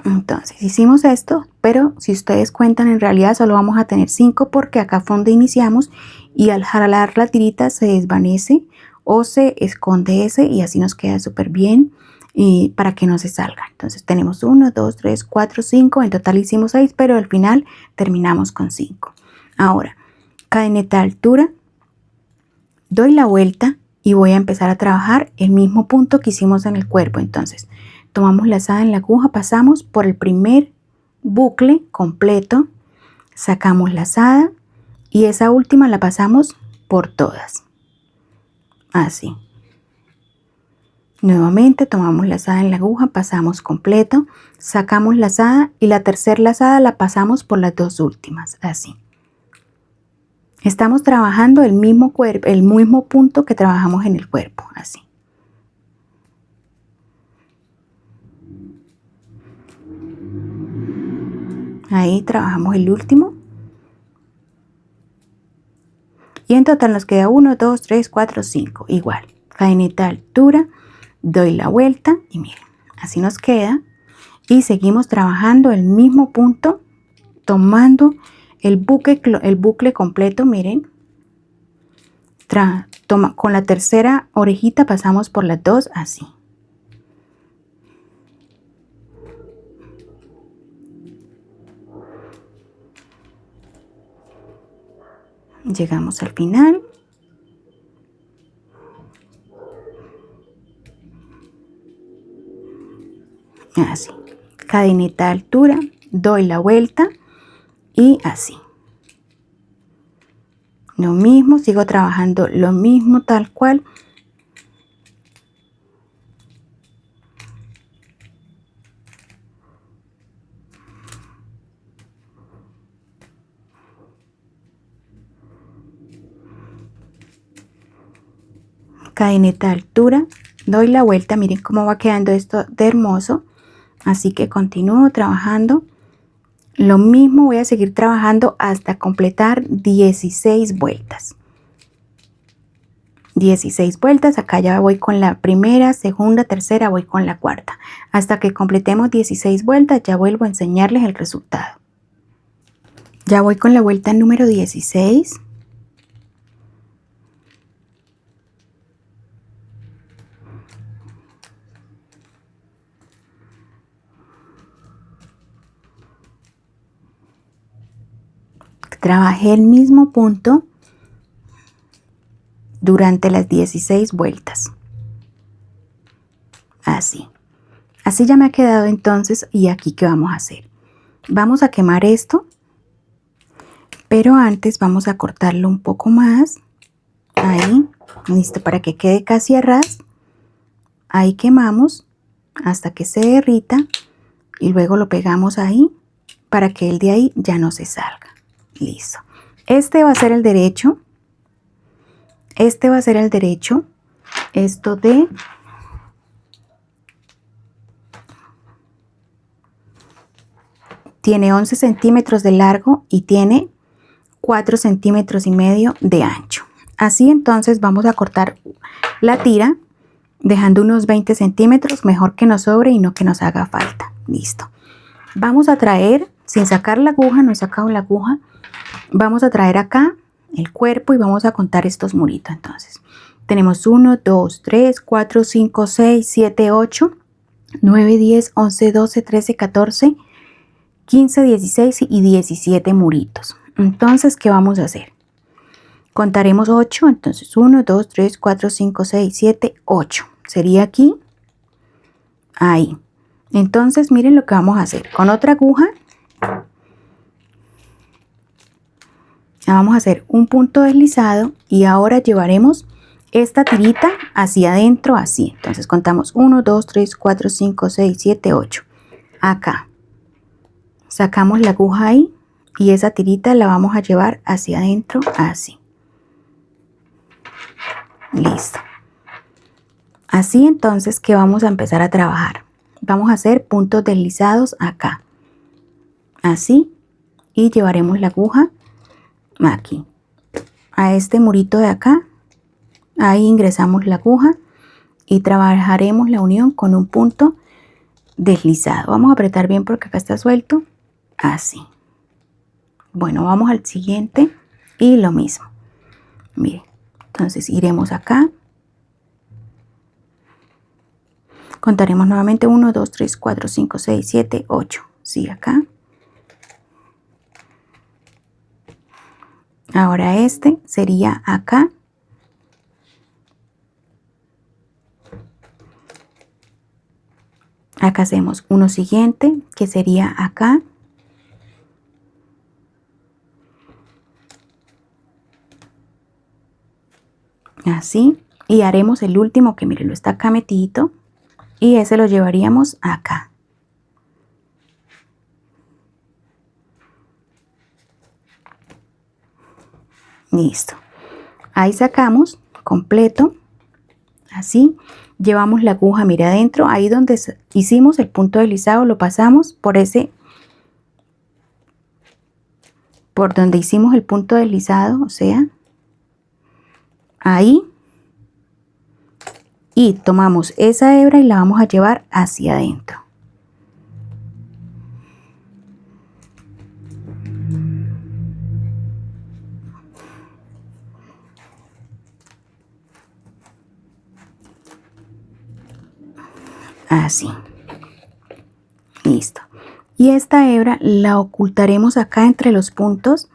entonces hicimos esto, pero si ustedes cuentan en realidad solo vamos a tener 5 porque acá fue donde iniciamos y al jalar la tirita se desvanece o se esconde ese y así nos queda súper bien. Y para que no se salga. Entonces tenemos 1, 2, 3, 4, 5. En total hicimos 6, pero al final terminamos con 5. Ahora, cadeneta de altura, doy la vuelta y voy a empezar a trabajar el mismo punto que hicimos en el cuerpo. Entonces, tomamos la lazada en la aguja, pasamos por el primer bucle completo, sacamos la lazada y esa última la pasamos por todas. Así. Nuevamente tomamos la lazada en la aguja, pasamos completo, sacamos la lazada y la tercera lazada la pasamos por las dos últimas, así. Estamos trabajando el mismo cuerpo, el mismo punto que trabajamos en el cuerpo, así. Ahí trabajamos el último. Y en total nos queda 1, 2, 3, 4, 5, igual. Cadeneta de altura. Doy la vuelta y miren, así nos queda y seguimos trabajando el mismo punto tomando el bucle completo. Miren, con la tercera orejita pasamos por las dos así. Llegamos al final. Así, cadeneta de altura, doy la vuelta y así. Lo mismo, sigo trabajando lo mismo tal cual. Cadeneta de altura, doy la vuelta, miren cómo va quedando esto de hermoso. Así que continúo trabajando lo mismo, voy a seguir trabajando hasta completar 16 vueltas. 16 vueltas, acá ya voy con la primera, segunda, tercera, voy con la cuarta. Hasta que completemos 16 vueltas ya vuelvo a enseñarles el resultado. Ya voy con la vuelta número 16. Trabajé el mismo punto durante las 16 vueltas. Así. Así ya me ha quedado entonces. Y aquí, ¿qué vamos a hacer? Vamos a quemar esto. Pero antes vamos a cortarlo un poco más. Ahí. Listo, para que quede casi a ras. Ahí quemamos hasta que se derrita. Y luego lo pegamos ahí para que el de ahí ya no se salga. Listo. Este va a ser el derecho. Este va a ser el derecho. Esto de tiene 11 centímetros de largo y tiene 4 centímetros y medio de ancho. Así entonces vamos a cortar la tira dejando unos 20 centímetros, mejor que nos sobre y no que nos haga falta. Listo. Vamos a traer, sin sacar la aguja, no he sacado la aguja, vamos a traer acá el cuerpo y vamos a contar estos muritos. Entonces tenemos 1, 2, 3, 4, 5, 6, 7, 8, 9, 10, 11, 12, 13, 14, 15, 16 y 17 muritos. Entonces, ¿qué vamos a hacer? Contaremos 8, entonces 1, 2, 3, 4, 5, 6, 7, 8. Sería aquí, ahí. Entonces, miren lo que vamos a hacer. Con otra aguja, vamos a hacer un punto deslizado y ahora llevaremos esta tirita hacia adentro, así. Entonces, contamos 1, 2, 3, 4, 5, 6, 7, 8. Acá. Sacamos la aguja ahí y esa tirita la vamos a llevar hacia adentro, así. Listo. Así entonces que vamos a empezar a trabajar. Vamos a hacer puntos deslizados acá. Así. Y llevaremos la aguja aquí. A este murito de acá. Ahí ingresamos la aguja y trabajaremos la unión con un punto deslizado. Vamos a apretar bien porque acá está suelto. Así. Bueno, vamos al siguiente y lo mismo. Miren. Entonces iremos acá. Contaremos nuevamente 1, 2, 3, 4, 5, 6, 7, 8. Sí, acá. Ahora este sería acá. Acá hacemos uno siguiente que sería acá. Así. Y haremos el último que miren, lo está acá metidito. Y ese lo llevaríamos acá. Listo. Ahí sacamos completo. Así. Llevamos la aguja, mira adentro. Ahí donde hicimos el punto deslizado lo pasamos por ese. Por donde hicimos el punto deslizado. O sea. Ahí. Y tomamos esa hebra y la vamos a llevar hacia adentro. Así. Listo. Y esta hebra la ocultaremos acá entre los puntos.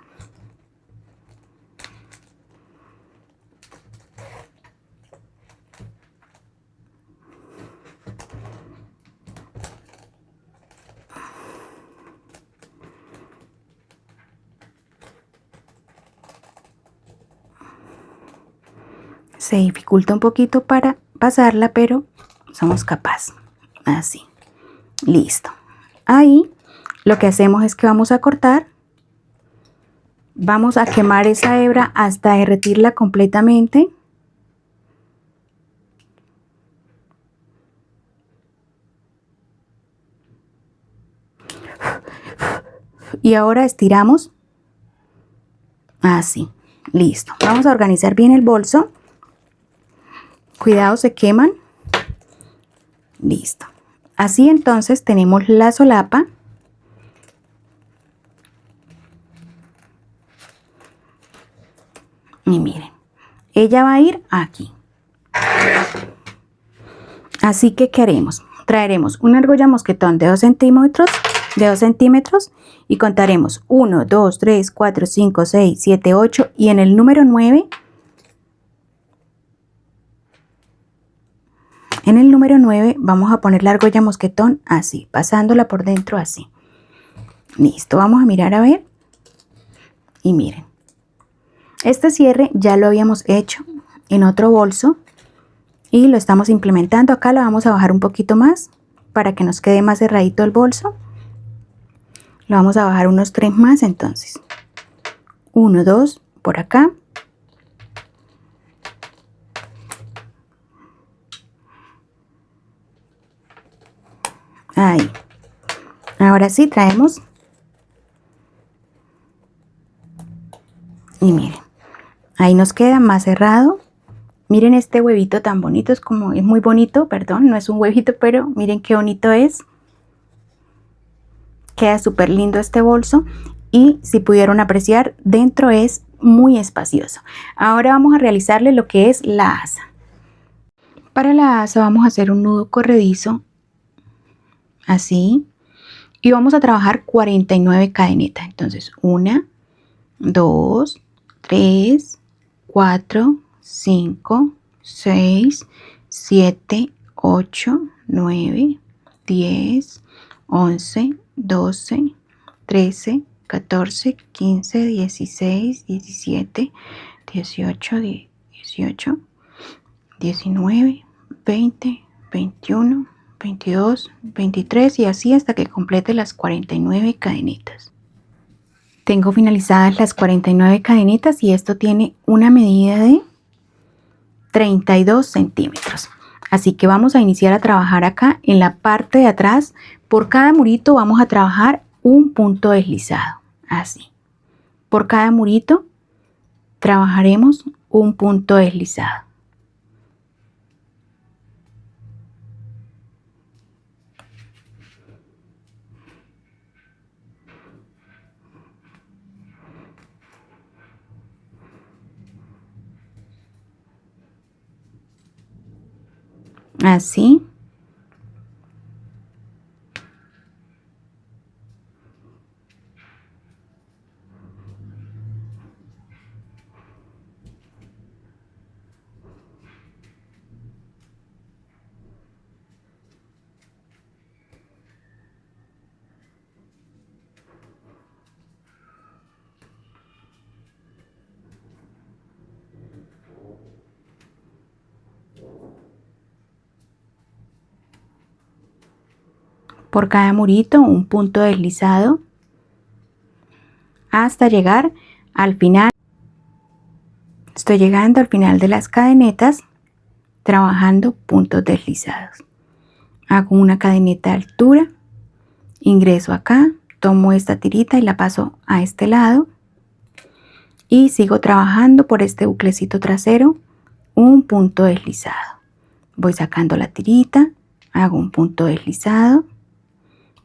Se dificulta un poquito para pasarla, pero somos capaces. Así. Listo. Ahí lo que hacemos es que vamos a cortar. Vamos a quemar esa hebra hasta derretirla completamente. Y ahora estiramos. Así. Listo. Vamos a organizar bien el bolso. Cuidado, se queman. Listo. Así entonces tenemos la solapa. Y miren, ella va a ir aquí. Así que, ¿qué haremos? Traeremos una argolla mosquetón de 2 centímetros y contaremos 1, 2, 3, 4, 5, 6, 7, 8 y en el número 9. En el número 9 vamos a poner la argolla mosquetón así, pasándola por dentro así. Listo, vamos a mirar a ver. Y miren, este cierre ya lo habíamos hecho en otro bolso y lo estamos implementando. Acá lo vamos a bajar un poquito más para que nos quede más cerradito el bolso. Lo vamos a bajar unos 3 más, entonces 1, 2 por acá. Ahí. Ahora sí traemos Ahí nos queda más cerrado. Miren este huevito tan bonito, es muy bonito, perdón, no es un huevito, pero miren qué bonito es. Queda súper lindo este bolso y si pudieron apreciar, dentro es muy espacioso. Ahora vamos a realizarle lo que es la asa. Para la asa vamos a hacer un nudo corredizo, así, y vamos a trabajar 49 cadenetas. Entonces 1, 2, 3, 4, 5, 6, 7, 8, 9, 10, 11, 12, 13, 14, 15, 16, 17, 18, 18, 19, 20, 21, 22, 23 y así hasta que complete las 49 cadenitas. Tengo finalizadas las 49 cadenitas y esto tiene una medida de 32 centímetros. Así que vamos a iniciar a trabajar acá en la parte de atrás. Por cada murito vamos a trabajar un punto deslizado, así. Por cada murito trabajaremos un punto deslizado. Así. Por cada murito un punto deslizado hasta llegar al final. Estoy llegando al final de las cadenetas trabajando puntos deslizados. Hago una cadeneta de altura, ingreso acá, tomo esta tirita y la paso a este lado y sigo trabajando por este buclecito trasero un punto deslizado. Voy sacando la tirita, hago un punto deslizado.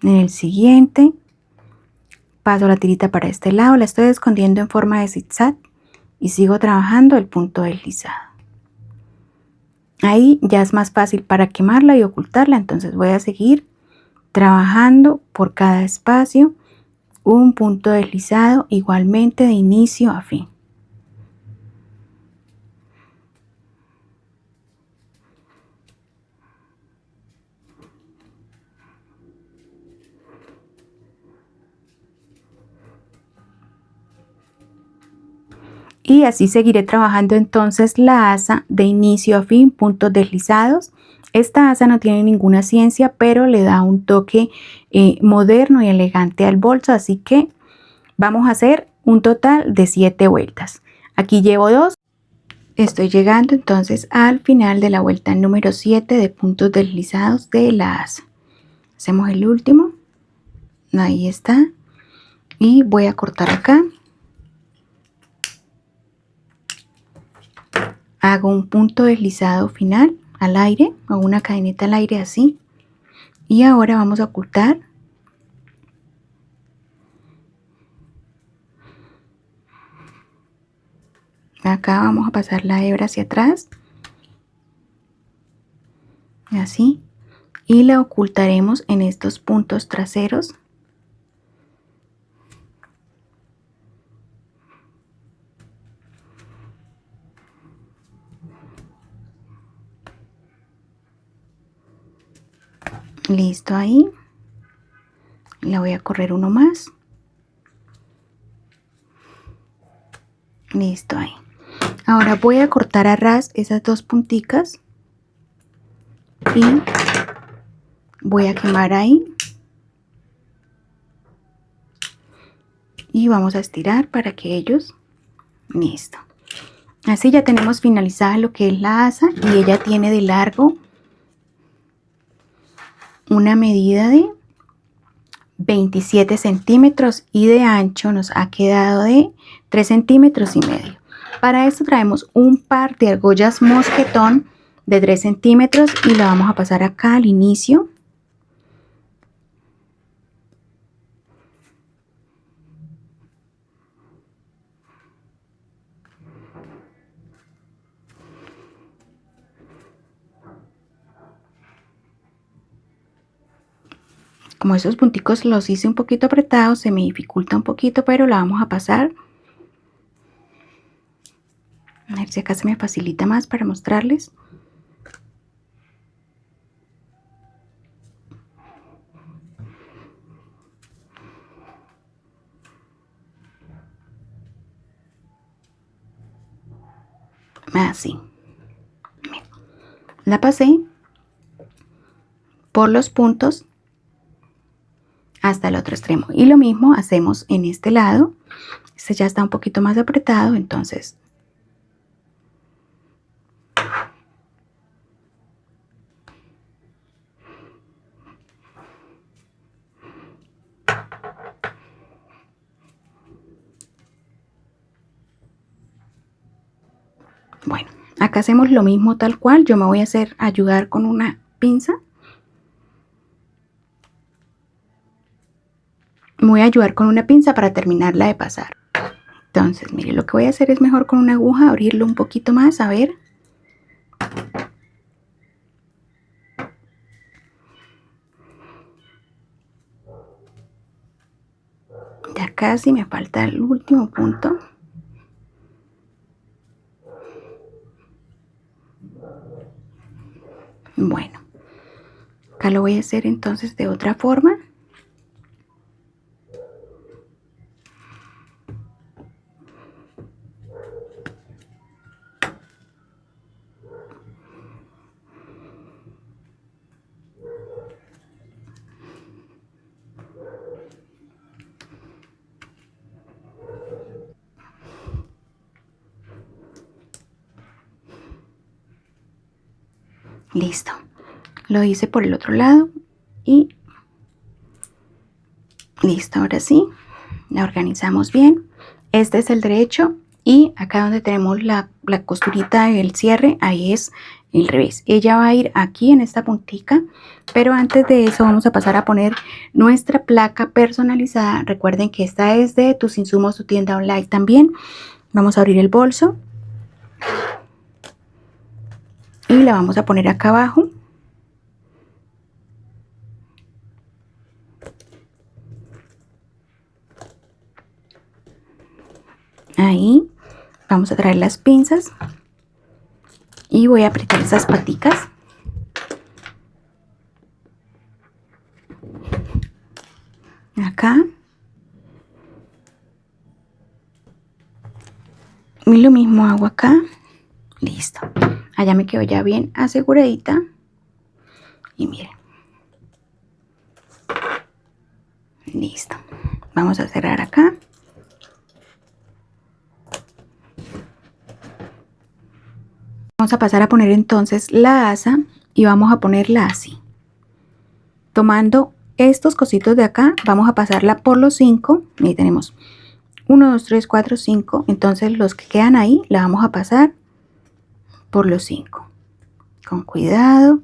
En el siguiente paso la tirita para este lado, la estoy escondiendo en forma de zigzag y sigo trabajando el punto deslizado. Ahí ya es más fácil para quemarla y ocultarla, entonces voy a seguir trabajando por cada espacio un punto deslizado igualmente de inicio a fin. Y así seguiré trabajando entonces la asa de inicio a fin, puntos deslizados. Esta asa no tiene ninguna ciencia, pero le da un toque moderno y elegante al bolso, así que vamos a hacer un total de 7 vueltas. Aquí llevo 2. Estoy llegando entonces al final de la vuelta número 7 de puntos deslizados de la asa. Hacemos el último. Ahí está. Y voy a cortar acá. Hago un punto deslizado final al aire, o una cadeneta al aire así. Y ahora vamos a ocultar. Acá vamos a pasar la hebra hacia atrás. Así. Y la ocultaremos en estos puntos traseros. Listo, ahí. La voy a correr uno más. Listo, ahí. Ahora voy a cortar a ras esas dos punticas y voy a quemar ahí. Y vamos a estirar para que ellos... Listo. Así ya tenemos finalizada lo que es la asa y ella tiene de largo una medida de 27 centímetros y de ancho nos ha quedado de 3,5 centímetros. Para esto traemos un par de argollas mosquetón de 3 centímetros y la vamos a pasar acá al inicio. Como esos punticos los hice un poquito apretados, se me dificulta un poquito, pero la vamos a pasar. A ver si acá se me facilita más para mostrarles. Así. La pasé por los puntos hasta el otro extremo. Y lo mismo hacemos en este lado. Este ya está un poquito más apretado, entonces bueno, acá hacemos lo mismo tal cual. Yo me voy a ayudar con una pinza. Me voy a ayudar con una pinza para terminarla de pasar. Entonces, mire, lo que voy a hacer es mejor con una aguja abrirlo un poquito más, a ver. Ya casi me falta el último punto. Bueno, acá lo voy a hacer entonces de otra forma. Listo. Lo hice por el otro lado y listo. Ahora sí, la organizamos bien. Este es el derecho y acá donde tenemos la costurita del cierre, ahí es el revés. Ella va a ir aquí en esta puntica, pero antes de eso vamos a pasar a poner nuestra placa personalizada. Recuerden que esta es de Tus Insumos, tu tienda online también. Vamos a abrir el bolso y la vamos a poner acá abajo. Ahí vamos a traer las pinzas y voy a apretar esas paticas. Acá. Y lo mismo hago acá. Listo. Allá me quedo ya bien aseguradita. Y miren. Listo. Vamos a cerrar acá. Vamos a pasar a poner entonces la asa y vamos a ponerla así. Tomando estos cositos de acá, vamos a pasarla por los 5. Ahí tenemos 1, 2, 3, 4, 5. Entonces los que quedan ahí la vamos a pasar por los 5. Con cuidado.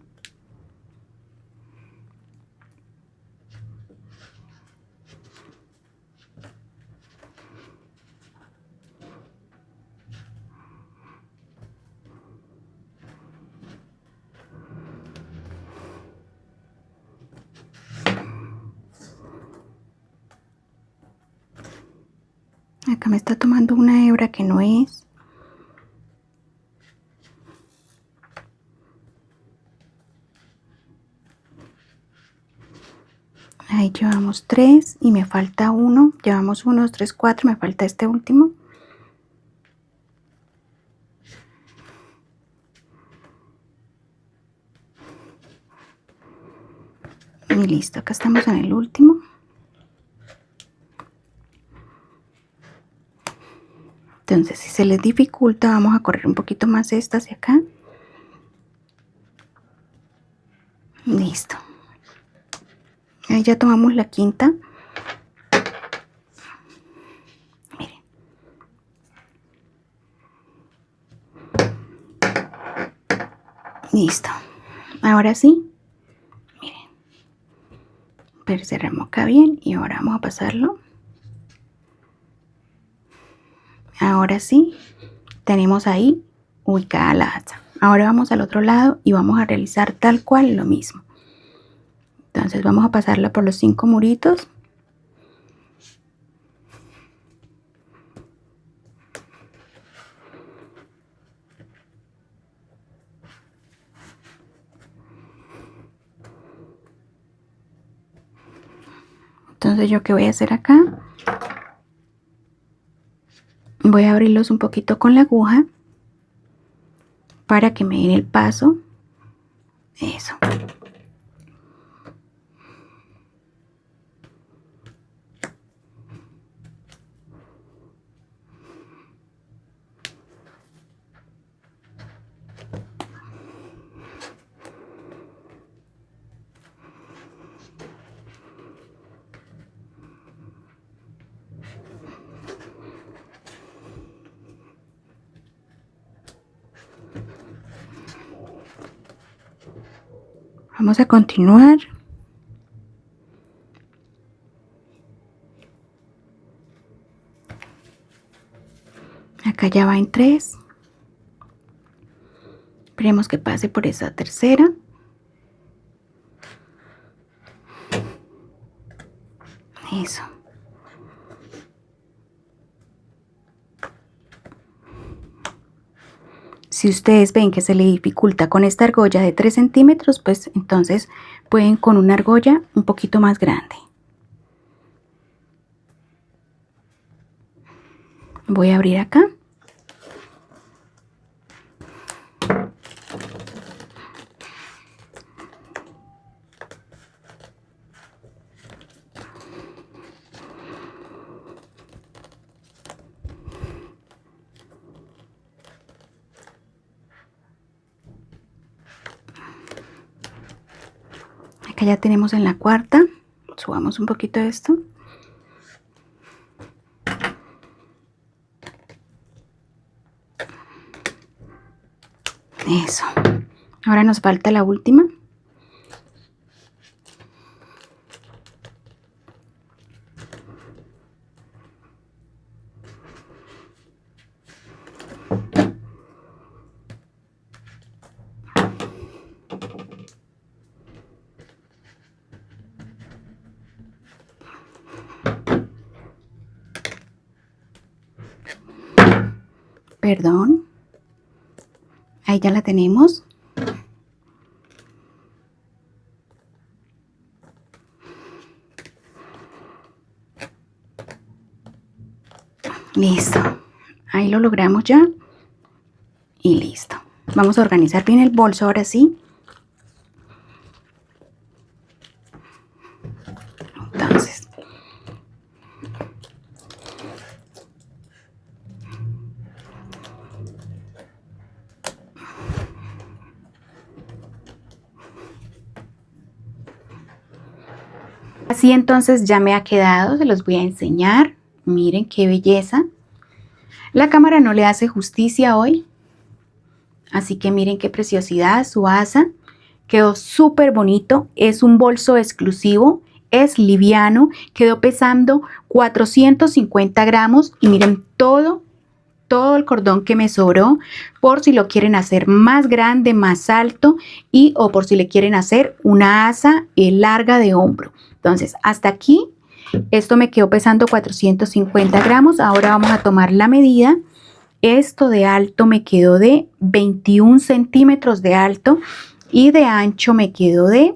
Acá me está tomando una hebra que no es. Ahí llevamos 3 y me falta 1. Llevamos 1, 2, 3, 4. Me falta este último. Y listo, acá estamos en el último. Entonces, si se les dificulta, vamos a correr un poquito más esta hacia acá. Listo. Ahí ya tomamos la quinta. Miren. Listo. Ahora sí, miren, pero se remoca bien y ahora vamos a pasarlo. Ahora sí, tenemos ahí ubicada la asa. Ahora vamos al otro lado y vamos a realizar tal cual lo mismo. Entonces vamos a pasarla por los 5 muritos. Entonces yo qué voy a hacer acá, voy a abrirlos un poquito con la aguja para que me den el paso. Eso. Vamos a continuar. Acá ya va en 3. Esperemos que pase por esa tercera. Eso. Si ustedes ven que se le dificulta con esta argolla de 3 centímetros, pues entonces pueden con una argolla un poquito más grande. Voy a abrir acá. Acá ya tenemos en la cuarta. Subamos un poquito esto. Eso. Ahora nos falta la última. Perdón. Ahí ya la tenemos. Listo. Ahí lo logramos ya. Y listo. Vamos a organizar bien el bolso ahora sí. Entonces. Así entonces ya me ha quedado, se los voy a enseñar. Miren qué belleza. La cámara no le hace justicia hoy. Así que miren qué preciosidad su asa. Quedó súper bonito. Es un bolso exclusivo. Es liviano. Quedó pesando 450 gramos. Y miren todo el cordón que me sobró. Por si lo quieren hacer más grande, más alto. O por si le quieren hacer una asa larga de hombro. Entonces hasta aquí. Esto me quedó pesando 450 gramos. Ahora vamos a tomar la medida. Esto de alto me quedó de 21 centímetros de alto y de ancho me quedó de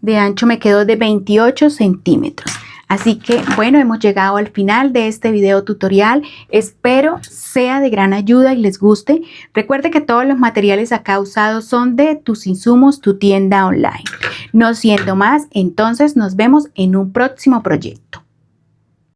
28 centímetros. Así que bueno, hemos llegado al final de este video tutorial. Espero sea de gran ayuda y les guste. Recuerde que todos los materiales acá usados son de Tus Insumos, tu tienda online. No siendo más, entonces nos vemos en un próximo proyecto.